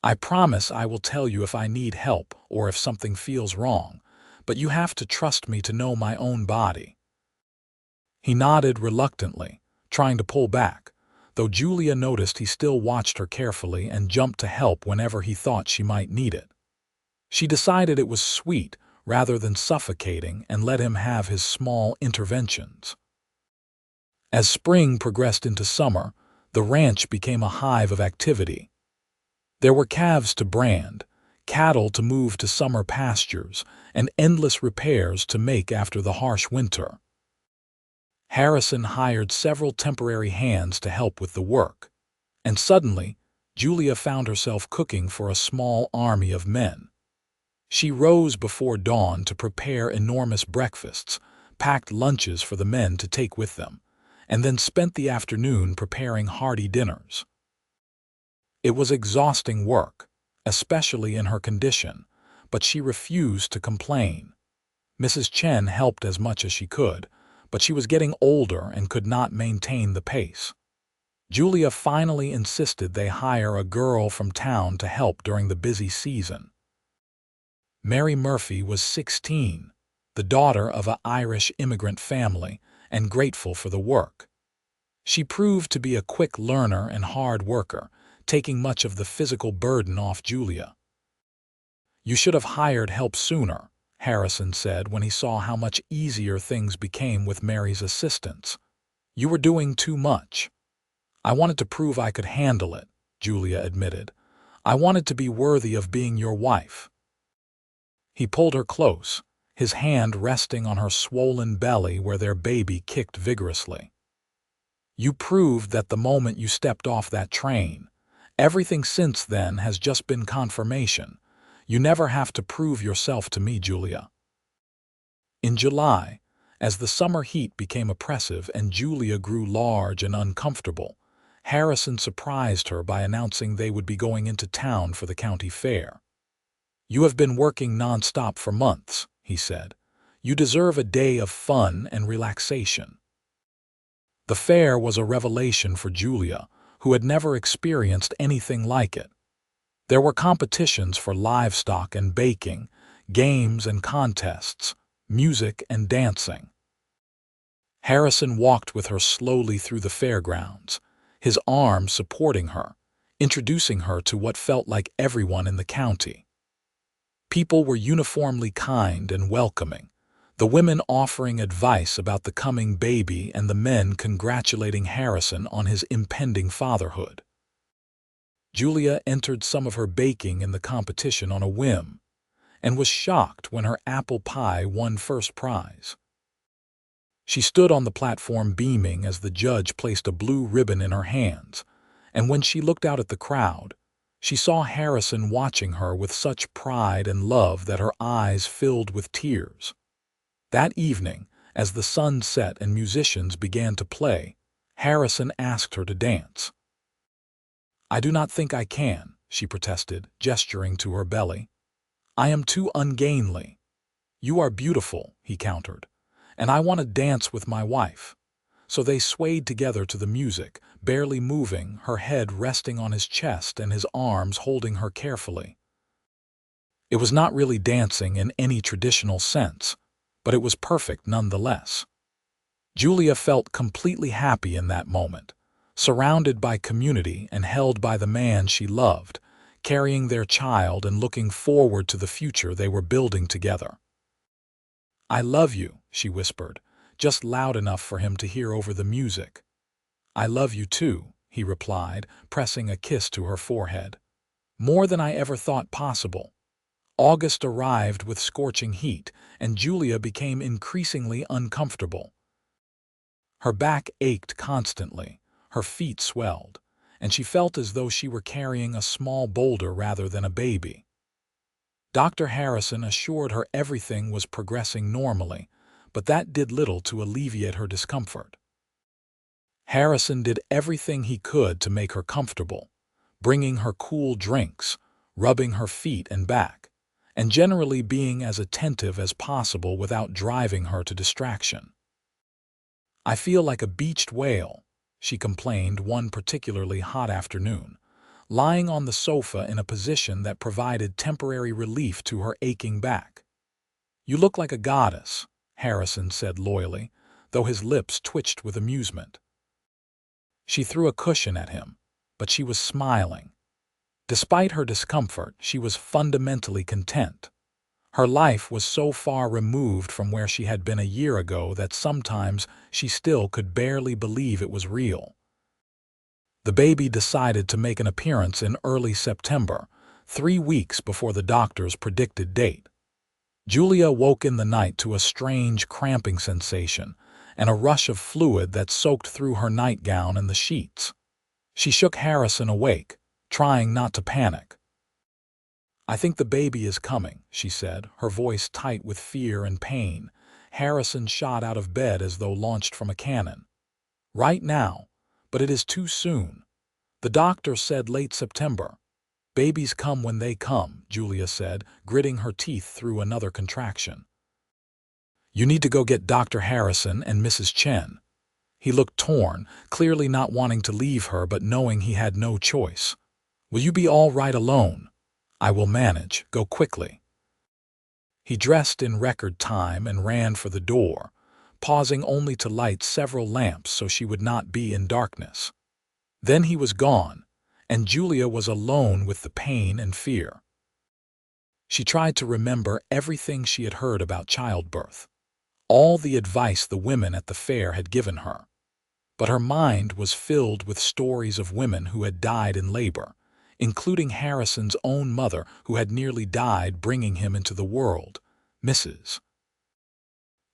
"I promise I will tell you if I need help or if something feels wrong, but you have to trust me to know my own body." He nodded reluctantly, trying to pull back, though Julia noticed he still watched her carefully and jumped to help whenever he thought she might need it. She decided it was sweet rather than suffocating and let him have his small interventions. As spring progressed into summer, the ranch became a hive of activity. There were calves to brand, cattle to move to summer pastures, and endless repairs to make after the harsh winter. Harrison hired several temporary hands to help with the work, and suddenly, Julia found herself cooking for a small army of men. She rose before dawn to prepare enormous breakfasts, packed lunches for the men to take with them, and then spent the afternoon preparing hearty dinners. It was exhausting work, especially in her condition, but she refused to complain. Mrs. Chen helped as much as she could, but she was getting older and could not maintain the pace. Julia finally insisted they hire a girl from town to help during the busy season. Mary Murphy was 16, the daughter of an Irish immigrant family, and grateful for the work. She proved to be a quick learner and hard worker, taking much of the physical burden off Julia. "You should have hired help sooner," Harrison said when he saw how much easier things became with Mary's assistance. "You were doing too much. I wanted to prove I could handle it," Julia admitted. "I wanted to be worthy of being your wife." He pulled her close, his hand resting on her swollen belly where their baby kicked vigorously. "You proved that the moment you stepped off that train. Everything since then has just been confirmation. You never have to prove yourself to me, Julia." In July, as the summer heat became oppressive and Julia grew large and uncomfortable, Harrison surprised her by announcing they would be going into town for the county fair. "You have been working nonstop for months," he said. "You deserve a day of fun and relaxation." The fair was a revelation for Julia, who had never experienced anything like it. There were competitions for livestock and baking, games and contests, music and dancing. Harrison walked with her slowly through the fairgrounds, his arm supporting her, introducing her to what felt like everyone in the county. People were uniformly kind and welcoming, the women offering advice about the coming baby and the men congratulating Harrison on his impending fatherhood. Julia entered some of her baking in the competition on a whim, and was shocked when her apple pie won first prize. She stood on the platform beaming as the judge placed a blue ribbon in her hands, and when she looked out at the crowd, she saw Harrison watching her with such pride and love that her eyes filled with tears. That evening, as the sun set and musicians began to play, Harrison asked her to dance. "I do not think I can," she protested, gesturing to her belly. "I am too ungainly." "You are beautiful," he countered, "and I want to dance with my wife." So they swayed together to the music, barely moving, her head resting on his chest and his arms holding her carefully. It was not really dancing in any traditional sense, but it was perfect nonetheless. Julia felt completely happy in that moment, surrounded by community and held by the man she loved, carrying their child and looking forward to the future they were building together. "I love you," she whispered, just loud enough for him to hear over the music. "I love you too," he replied, pressing a kiss to her forehead. "More than I ever thought possible." August arrived with scorching heat, and Julia became increasingly uncomfortable. Her back ached constantly, her feet swelled, and she felt as though she were carrying a small boulder rather than a baby. Dr. Harrison assured her everything was progressing normally, but that did little to alleviate her discomfort. Harrison did everything he could to make her comfortable, bringing her cool drinks, rubbing her feet and back, and generally being as attentive as possible without driving her to distraction. "I feel like a beached whale," she complained one particularly hot afternoon, lying on the sofa in a position that provided temporary relief to her aching back. "You look like a goddess," Harrison said loyally, though his lips twitched with amusement. She threw a cushion at him, but she was smiling. Despite her discomfort, she was fundamentally content. Her life was so far removed from where she had been a year ago that sometimes she still could barely believe it was real. The baby decided to make an appearance in early September, 3 weeks before the doctor's predicted date. Julia woke in the night to a strange cramping sensation and a rush of fluid that soaked through her nightgown and the sheets. She shook Harrison awake, trying not to panic. "I think the baby is coming," she said, her voice tight with fear and pain. Harrison shot out of bed as though launched from a cannon. "Right now, but it is too soon. The doctor said late September." "Babies come when they come," Julia said, gritting her teeth through another contraction. "You need to go get Dr. Harrison and Mrs. Chen." He looked torn, clearly not wanting to leave her but knowing he had no choice. "Will you be all right alone?" "I will manage. Go quickly." He dressed in record time and ran for the door, pausing only to light several lamps so she would not be in darkness. Then he was gone, and Julia was alone with the pain and fear. She tried to remember everything she had heard about childbirth, all the advice the women at the fair had given her. but her mind was filled with stories of women who had died in labor, including Harrison's own mother who had nearly died bringing him into the world, Mrs.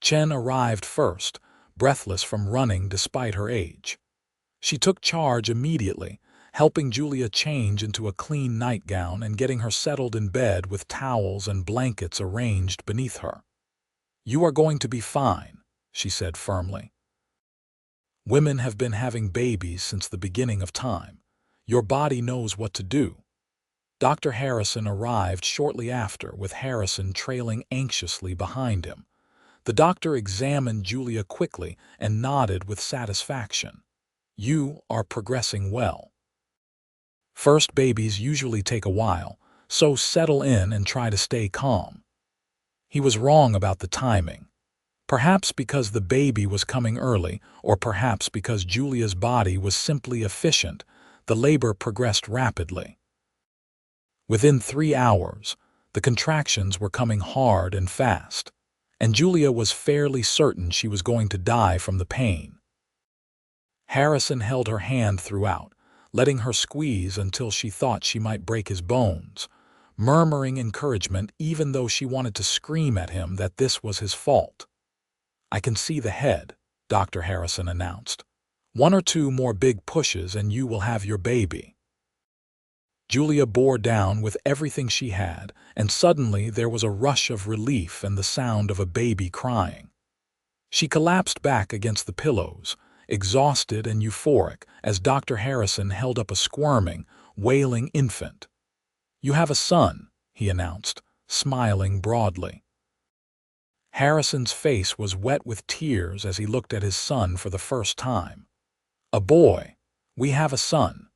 Chen arrived first, breathless from running despite her age. She took charge immediately, helping Julia change into a clean nightgown and getting her settled in bed with towels and blankets arranged beneath her. "You are going to be fine," she said firmly. "Women have been having babies since the beginning of time. Your body knows what to do." Dr. Harrison arrived shortly after, with Harrison trailing anxiously behind him. The doctor examined Julia quickly and nodded with satisfaction. "You are progressing well. First babies usually take a while, so settle in and try to stay calm." He was wrong about the timing. Perhaps because the baby was coming early, or perhaps because Julia's body was simply efficient, the labor progressed rapidly. Within 3 hours, the contractions were coming hard and fast, and Julia was fairly certain she was going to die from the pain. Harrison held her hand throughout, letting her squeeze until she thought she might break his bones, murmuring encouragement even though she wanted to scream at him that this was his fault. "I can see the head," Dr. Harrison announced. "1 or 2 more big pushes and you will have your baby." Julia bore down with everything she had, and suddenly there was a rush of relief and the sound of a baby crying. She collapsed back against the pillows, exhausted and euphoric, as Dr. Harrison held up a squirming, wailing infant. "You have a son," he announced, smiling broadly. Harrison's face was wet with tears as he looked at his son for the first time. "A boy. We have a son."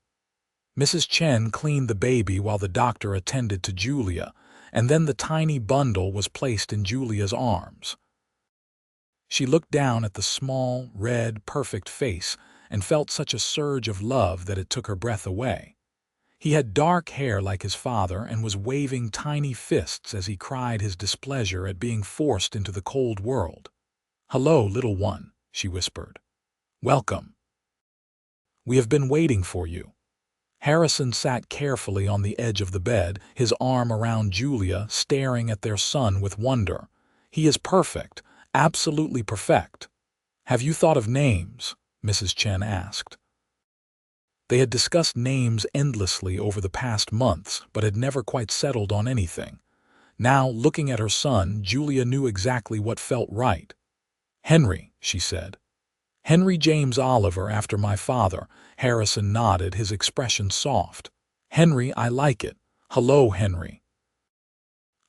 Mrs. Chen cleaned the baby while the doctor attended to Julia, and then the tiny bundle was placed in Julia's arms. She looked down at the small, red, perfect face and felt such a surge of love that it took her breath away. He had dark hair like his father and was waving tiny fists as he cried his displeasure at being forced into the cold world. "Hello, little one," she whispered. "Welcome. We have been waiting for you." Harrison sat carefully on the edge of the bed, his arm around Julia, staring at their son with wonder. "He is perfect, absolutely perfect." "Have you thought of names?" Mrs. Chen asked. They had discussed names endlessly over the past months, but had never quite settled on anything. Now, looking at her son, Julia knew exactly what felt right. "Henry," she said. "Henry James Oliver, after my father." Harrison nodded, his expression soft. "Henry, I like it. Hello, Henry.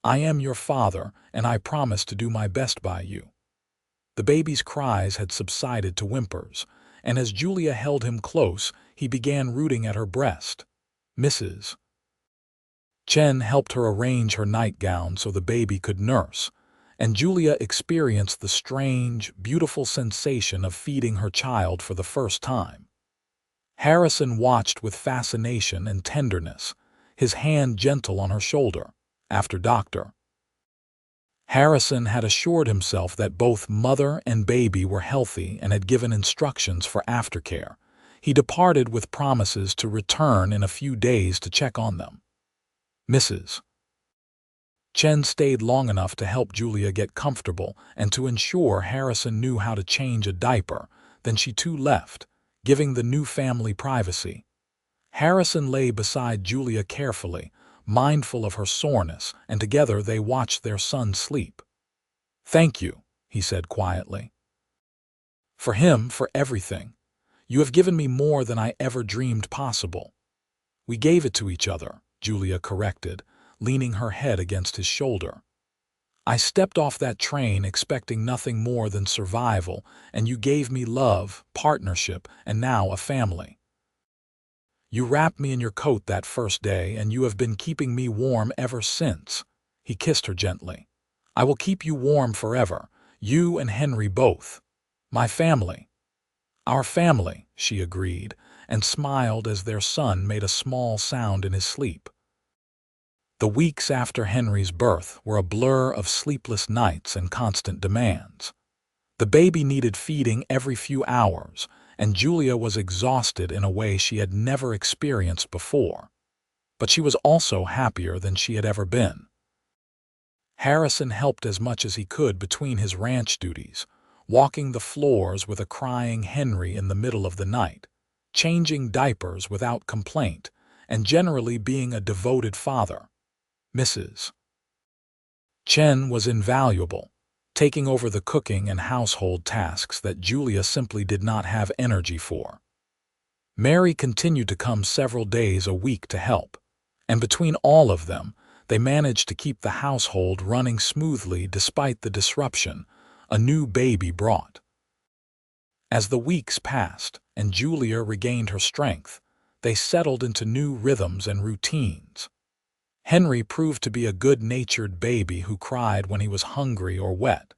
I am your father, and I promise to do my best by you." The baby's cries had subsided to whimpers, and as Julia held him close, he began rooting at her breast. Mrs. Chen helped her arrange her nightgown so the baby could nurse, and Julia experienced the strange, beautiful sensation of feeding her child for the first time. Harrison watched with fascination and tenderness, his hand gentle on her shoulder. After Dr. Harrison had assured himself that both mother and baby were healthy and had given instructions for aftercare, he departed with promises to return in a few days to check on them. Mrs. Chen stayed long enough to help Julia get comfortable and to ensure Harrison knew how to change a diaper, then she too left, giving the new family privacy. Harrison lay beside Julia carefully, mindful of her soreness, and together they watched their son sleep. "Thank you," he said quietly. "For him, for everything. You have given me more than I ever dreamed possible." "We gave it to each other," Julia corrected, leaning her head against his shoulder. "I stepped off that train expecting nothing more than survival, and you gave me love, partnership, and now a family. You wrapped me in your coat that first day, and you have been keeping me warm ever since." He kissed her gently. "I will keep you warm forever, you and Henry both. My family." "Our family," she agreed, and smiled as their son made a small sound in his sleep. The weeks after Henry's birth were a blur of sleepless nights and constant demands. The baby needed feeding every few hours, and Julia was exhausted in a way she had never experienced before. But she was also happier than she had ever been. Harrison helped as much as he could between his ranch duties, walking the floors with a crying Henry in the middle of the night, changing diapers without complaint, and generally being a devoted father. Mrs. Chen was invaluable, taking over the cooking and household tasks that Julia simply did not have energy for. Mary continued to come several days a week to help, and between all of them, they managed to keep the household running smoothly despite the disruption a new baby brought. As the weeks passed and Julia regained her strength, they settled into new rhythms and routines. Henry proved to be a good-natured baby who cried when he was hungry or wet,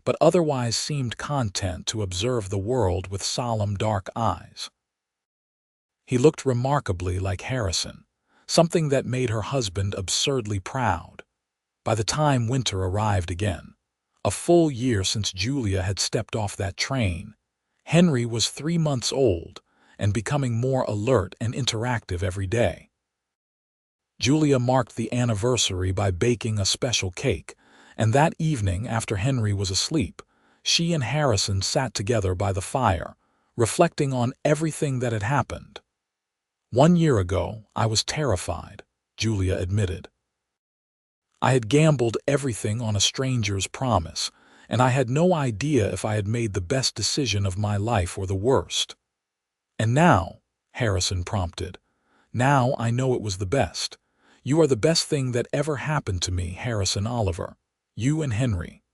but otherwise seemed content to observe the world with solemn dark eyes. He looked remarkably like Harrison, something that made her husband absurdly proud. By the time winter arrived again, a full year since Julia had stepped off that train, Henry was 3 months old and becoming more alert and interactive every day. Julia marked the anniversary by baking a special cake, and that evening after Henry was asleep, she and Harrison sat together by the fire, reflecting on everything that had happened. "1 year ago, I was terrified," Julia admitted. "I had gambled everything on a stranger's promise, and I had no idea if I had made the best decision of my life or the worst." "And now," Harrison prompted, "now I know it was the best. You are the best thing that ever happened to me, Harrison Oliver. You and Henry."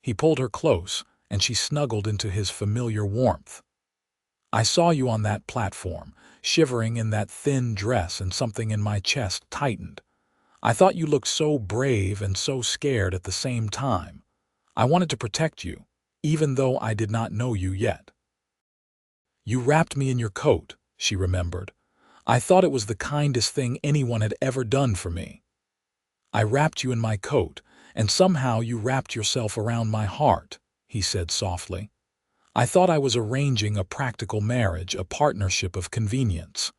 He pulled her close, and she snuggled into his familiar warmth. "I saw you on that platform, shivering in that thin dress, and something in my chest tightened. I thought you looked so brave and so scared at the same time. I wanted to protect you, even though I did not know you yet." "You wrapped me in your coat," she remembered. "I thought it was the kindest thing anyone had ever done for me." "I wrapped you in my coat, and somehow you wrapped yourself around my heart," he said softly. "I thought I was arranging a practical marriage, a partnership of convenience.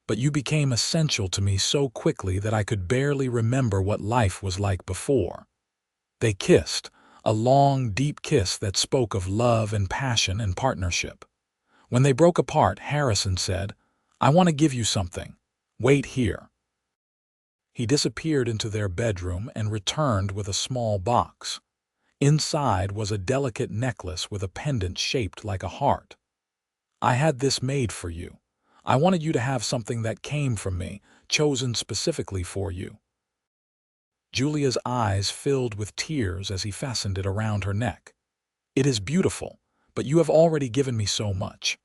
But you became essential to me so quickly that I could barely remember what life was like before." They kissed, a long, deep kiss that spoke of love and passion and partnership. When they broke apart, Harrison said, "I want to give you something. Wait here." He disappeared into their bedroom and returned with a small box. Inside was a delicate necklace with a pendant shaped like a heart. "I had this made for you. I wanted you to have something that came from me, chosen specifically for you." Julia's eyes filled with tears as he fastened it around her neck. "It is beautiful, but you have already given me so much.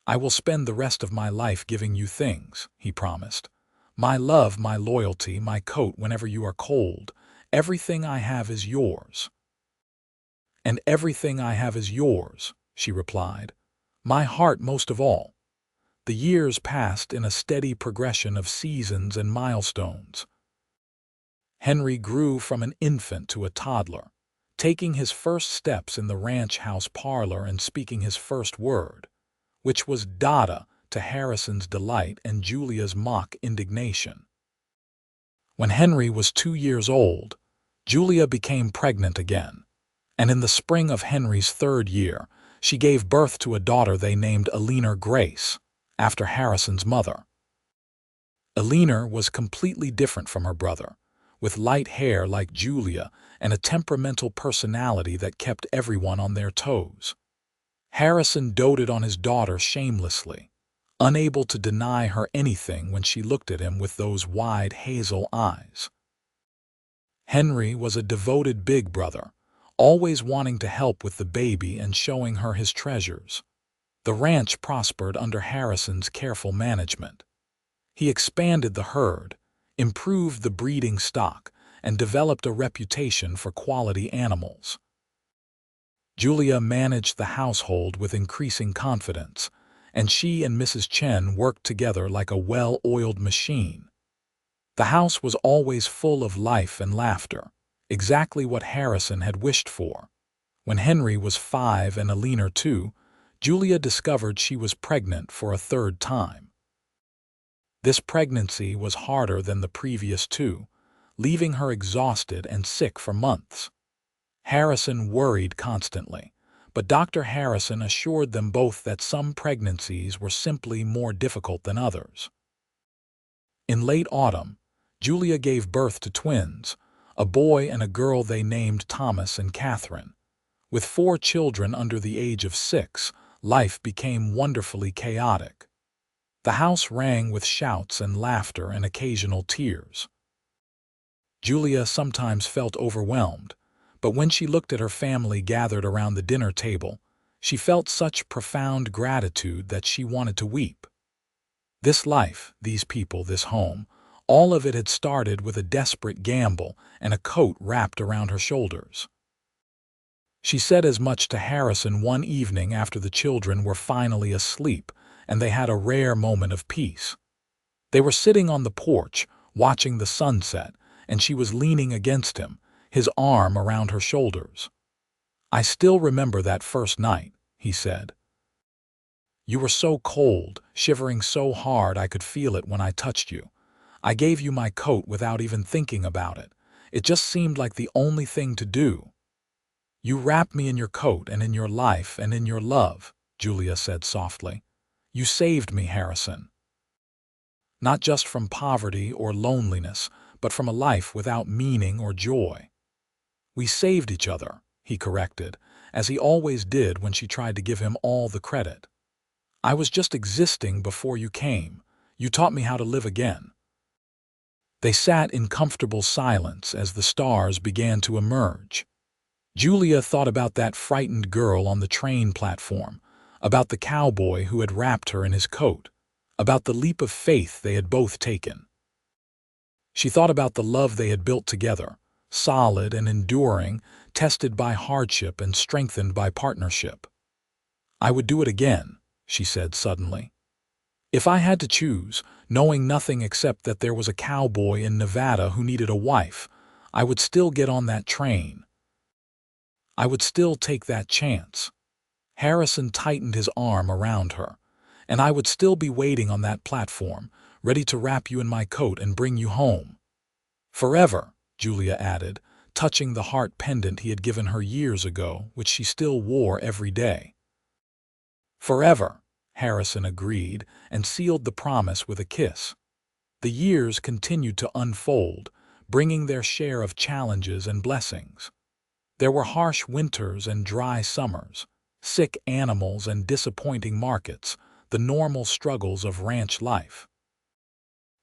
I will spend the rest of my life giving you things," he promised. "My love, my loyalty, my coat whenever you are cold. Everything I have is yours." "And everything I have is yours," she replied. "My heart most of all." The years passed in a steady progression of seasons and milestones. Henry grew from an infant to a toddler, taking his first steps in the ranch house parlor and speaking his first word, which was Dada, to Harrison's delight and Julia's mock indignation. When Henry was 2 years old, Julia became pregnant again, and in the spring of Henry's 3rd year, she gave birth to a daughter they named Eleanor Grace, after Harrison's mother. Eleanor was completely different from her brother, with light hair like Julia and a temperamental personality that kept everyone on their toes. Harrison doted on his daughter shamelessly, unable to deny her anything when she looked at him with those wide hazel eyes. Henry was a devoted big brother, always wanting to help with the baby and showing her his treasures. The ranch prospered under Harrison's careful management. He expanded the herd, improved the breeding stock, and developed a reputation for quality animals. Julia managed the household with increasing confidence, and she and Mrs. Chen worked together like a well-oiled machine. The house was always full of life and laughter, exactly what Harrison had wished for. When Henry was 5 and Eleanor 2, Julia discovered she was pregnant for a third time. This pregnancy was harder than the previous two, leaving her exhausted and sick for months. Harrison worried constantly, but Dr. Harrison assured them both that some pregnancies were simply more difficult than others. In late autumn, Julia gave birth to twins, a boy and a girl they named Thomas and Catherine. With 4 children under the age of 6, life became wonderfully chaotic. The house rang with shouts and laughter and occasional tears. Julia sometimes felt overwhelmed, but when she looked at her family gathered around the dinner table, she felt such profound gratitude that she wanted to weep. This life, these people, this home, all of it had started with a desperate gamble and a coat wrapped around her shoulders. She said as much to Harrison one evening after the children were finally asleep and they had a rare moment of peace. They were sitting on the porch, watching the sunset, and she was leaning against him, his arm around her shoulders. "I still remember that first night," he said. "You were so cold, shivering so hard I could feel it when I touched you. I gave you my coat without even thinking about it. It just seemed like the only thing to do." "You wrapped me in your coat and in your life and in your love," Julia said softly. "You saved me, Harrison. Not just from poverty or loneliness, but from a life without meaning or joy." "We saved each other," he corrected, as he always did when she tried to give him all the credit. "I was just existing before you came. You taught me how to live again." They sat in comfortable silence as the stars began to emerge. Julia thought about that frightened girl on the train platform, about the cowboy who had wrapped her in his coat, about the leap of faith they had both taken. She thought about the love they had built together, solid and enduring, tested by hardship and strengthened by partnership. "I would do it again," she said suddenly. "If I had to choose, knowing nothing except that there was a cowboy in Nevada who needed a wife, I would still get on that train. I would still take that chance." Harrison tightened his arm around her. "And I would still be waiting on that platform, ready to wrap you in my coat and bring you home." "Forever," Julia added, touching the heart pendant he had given her years ago, which she still wore every day. "Forever," Harrison agreed and sealed the promise with a kiss. The years continued to unfold, bringing their share of challenges and blessings. There were harsh winters and dry summers, sick animals and disappointing markets, the normal struggles of ranch life.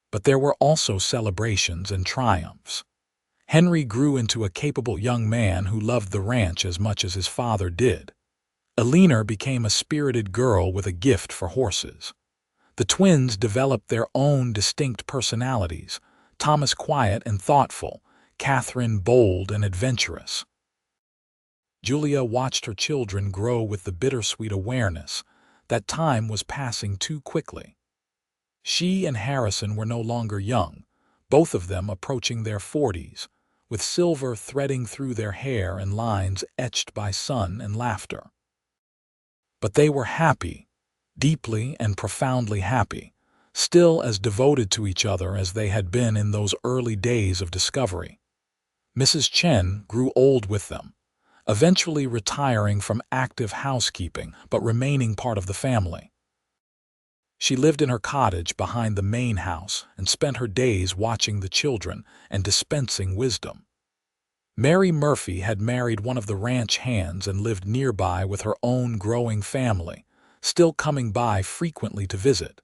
But there were also celebrations and triumphs. Henry grew into a capable young man who loved the ranch as much as his father did. Eleanor became a spirited girl with a gift for horses. The twins developed their own distinct personalities, Thomas quiet and thoughtful, Catherine bold and adventurous. Julia watched her children grow with the bittersweet awareness that time was passing too quickly. She and Harrison were no longer young, both of them approaching their 40s, with silver threading through their hair and lines etched by sun and laughter. But they were happy, deeply and profoundly happy, still as devoted to each other as they had been in those early days of discovery. Mrs. Chen grew old with them, eventually retiring from active housekeeping but remaining part of the family. She lived in her cottage behind the main house and spent her days watching the children and dispensing wisdom. Mary Murphy had married one of the ranch hands and lived nearby with her own growing family, still coming by frequently to visit.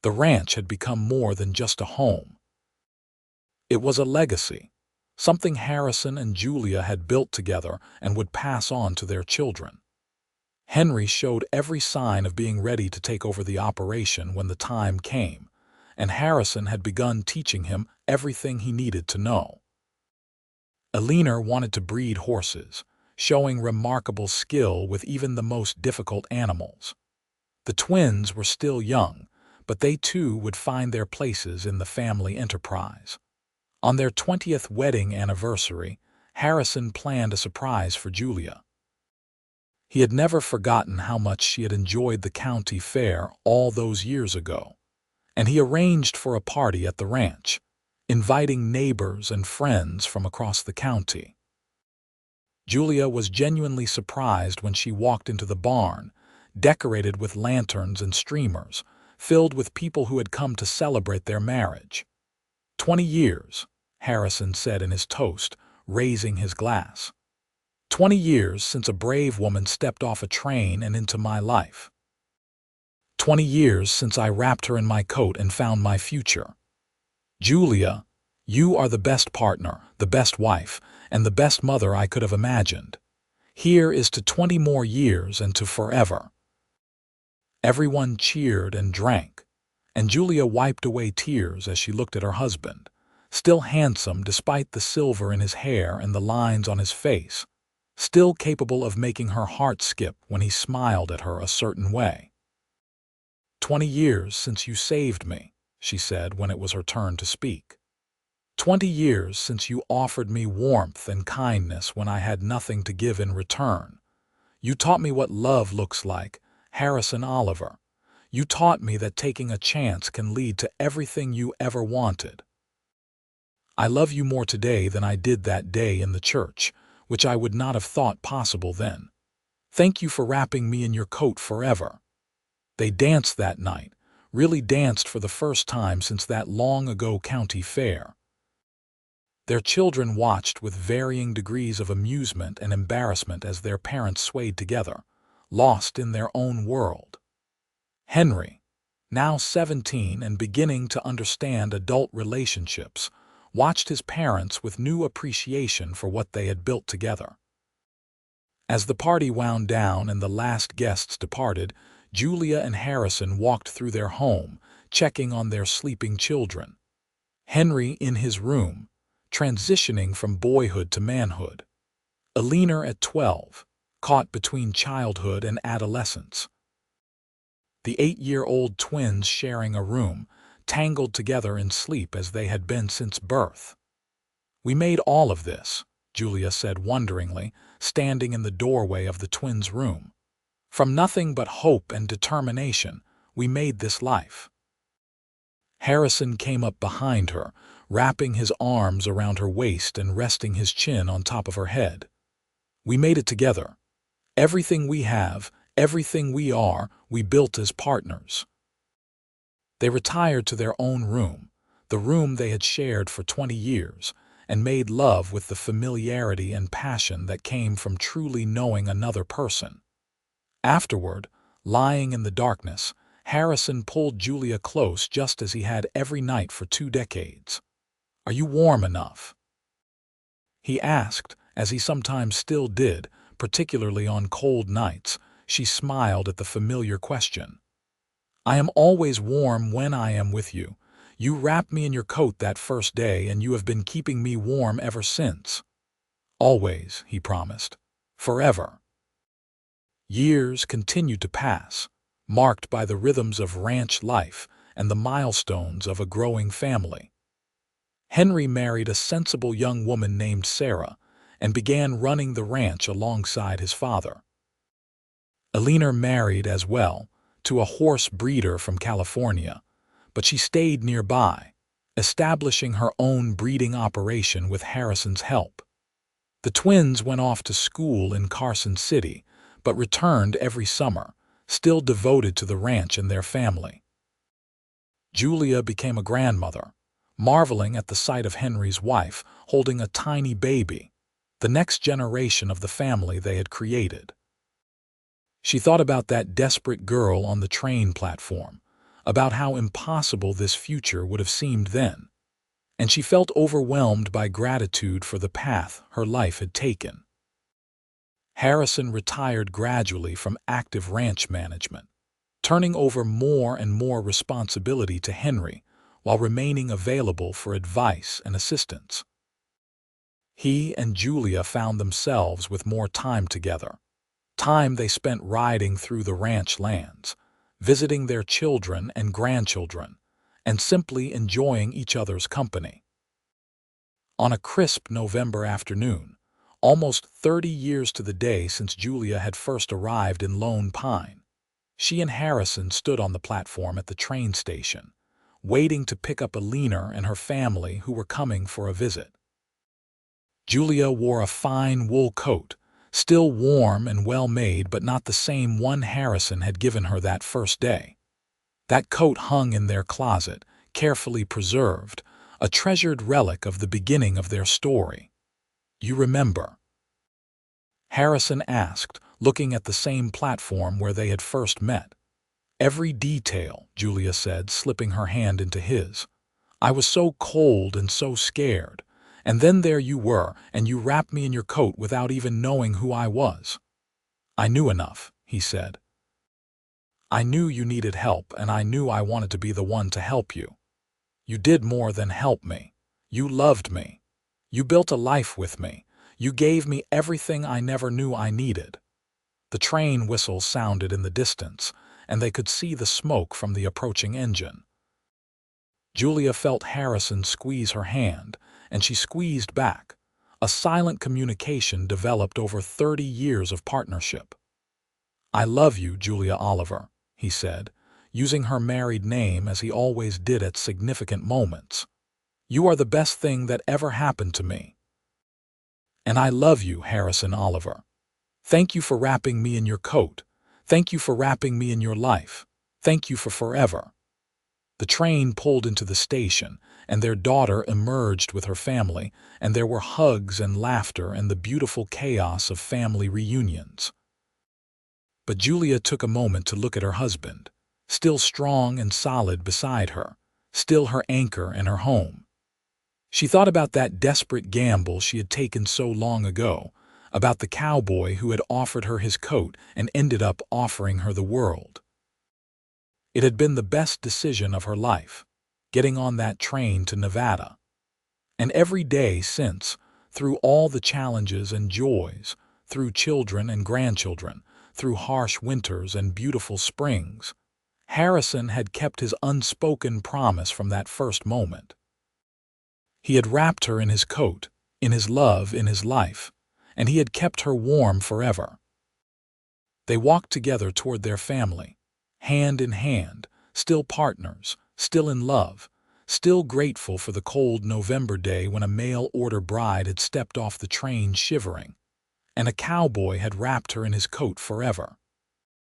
The ranch had become more than just a home. It was a legacy, something Harrison and Julia had built together and would pass on to their children. Henry showed every sign of being ready to take over the operation when the time came, and Harrison had begun teaching him everything he needed to know. Eleanor wanted to breed horses, showing remarkable skill with even the most difficult animals. The twins were still young, but they too would find their places in the family enterprise. On their 20th wedding anniversary, Harrison planned a surprise for Julia. He had never forgotten how much she had enjoyed the county fair all those years ago, and he arranged for a party at the ranch, inviting neighbors and friends from across the county. Julia was genuinely surprised when she walked into the barn, decorated with lanterns and streamers, filled with people who had come to celebrate their marriage. 20 years, Harrison said in his toast, raising his glass. 20 years since a brave woman stepped off a train and into my life. 20 years since I wrapped her in my coat and found my future. Julia, you are the best partner, the best wife, and the best mother I could have imagined. Here is to 20 more years and to forever. Everyone cheered and drank, and Julia wiped away tears as she looked at her husband, still handsome despite the silver in his hair and the lines on his face, still capable of making her heart skip when he smiled at her a certain way. 20 years since you saved me, she said when it was her turn to speak. 20 years since you offered me warmth and kindness when I had nothing to give in return. You taught me what love looks like, Harrison Oliver. You taught me that taking a chance can lead to everything you ever wanted. I love you more today than I did that day in the church, which I would not have thought possible then. Thank you for wrapping me in your coat forever. They danced that night, really danced for the first time since that long-ago county fair. Their children watched with varying degrees of amusement and embarrassment as their parents swayed together, lost in their own world. Henry, now 17 and beginning to understand adult relationships, watched his parents with new appreciation for what they had built together. As the party wound down and the last guests departed, Julia and Harrison walked through their home, checking on their sleeping children. Henry in his room, transitioning from boyhood to manhood. Eleanor at 12, caught between childhood and adolescence. The 8-year-old twins sharing a room, tangled together in sleep as they had been since birth. We made all of this, Julia said wonderingly, standing in the doorway of the twins' room. From nothing but hope and determination, we made this life. Harrison came up behind her, wrapping his arms around her waist and resting his chin on top of her head. We made it together. Everything we have, everything we are, we built as partners. They retired to their own room, the room they had shared for 20 years, and made love with the familiarity and passion that came from truly knowing another person. Afterward, lying in the darkness, Harrison pulled Julia close just as he had every night for 2 decades. "Are you warm enough?" he asked, as he sometimes still did, particularly on cold nights. She smiled at the familiar question. "I am always warm when I am with you. You wrapped me in your coat that first day, and you have been keeping me warm ever since." "Always," he promised. "Forever." Years continued to pass, marked by the rhythms of ranch life and the milestones of a growing family. Henry married a sensible young woman named Sarah and began running the ranch alongside his father. Eleanor married as well, to a horse breeder from California, but she stayed nearby, establishing her own breeding operation with Harrison's help. The twins went off to school in Carson City, but returned every summer, still devoted to the ranch and their family. Julia became a grandmother, marveling at the sight of Henry's wife holding a tiny baby, the next generation of the family they had created. She thought about that desperate girl on the train platform, about how impossible this future would have seemed then, and she felt overwhelmed by gratitude for the path her life had taken. Harrison retired gradually from active ranch management, turning over more and more responsibility to Henry while remaining available for advice and assistance. He and Julia found themselves with more time together, time they spent riding through the ranch lands, visiting their children and grandchildren, and simply enjoying each other's company. On a crisp November afternoon, Almost 30 years to the day since Julia had first arrived in Lone Pine. She and Harrison stood on the platform at the train station, waiting to pick up Alina and her family who were coming for a visit. Julia wore a fine wool coat, still warm and well-made, but not the same one Harrison had given her that first day. That coat hung in their closet, carefully preserved, a treasured relic of the beginning of their story. "You remember?" Harrison asked, looking at the same platform where they had first met. "Every detail," Julia said, slipping her hand into his. "I was so cold and so scared. And then there you were, and you wrapped me in your coat without even knowing who I was." "I knew enough," he said. "I knew you needed help, and I knew I wanted to be the one to help you. You did more than help me. You loved me. You built a life with me. You gave me everything I never knew I needed." The train whistle sounded in the distance, and they could see the smoke from the approaching engine. Julia felt Harrison squeeze her hand, and she squeezed back. A silent communication developed over 30 years of partnership. "I love you, Julia Oliver," he said, using her married name as he always did at significant moments. "You are the best thing that ever happened to me. And I love you, Harrison Oliver. Thank you for wrapping me in your coat. Thank you for wrapping me in your life. Thank you for forever." The train pulled into the station, and their daughter emerged with her family, and there were hugs and laughter and the beautiful chaos of family reunions. But Julia took a moment to look at her husband, still strong and solid beside her, still her anchor and her home. She thought about that desperate gamble she had taken so long ago, about the cowboy who had offered her his coat and ended up offering her the world. It had been the best decision of her life, getting on that train to Nevada. And every day since, through all the challenges and joys, through children and grandchildren, through harsh winters and beautiful springs, Harrison had kept his unspoken promise from that first moment. He had wrapped her in his coat, in his love, in his life, and he had kept her warm forever. They walked together toward their family, hand in hand, still partners, still in love, still grateful for the cold November day when a mail-order bride had stepped off the train shivering, and a cowboy had wrapped her in his coat forever.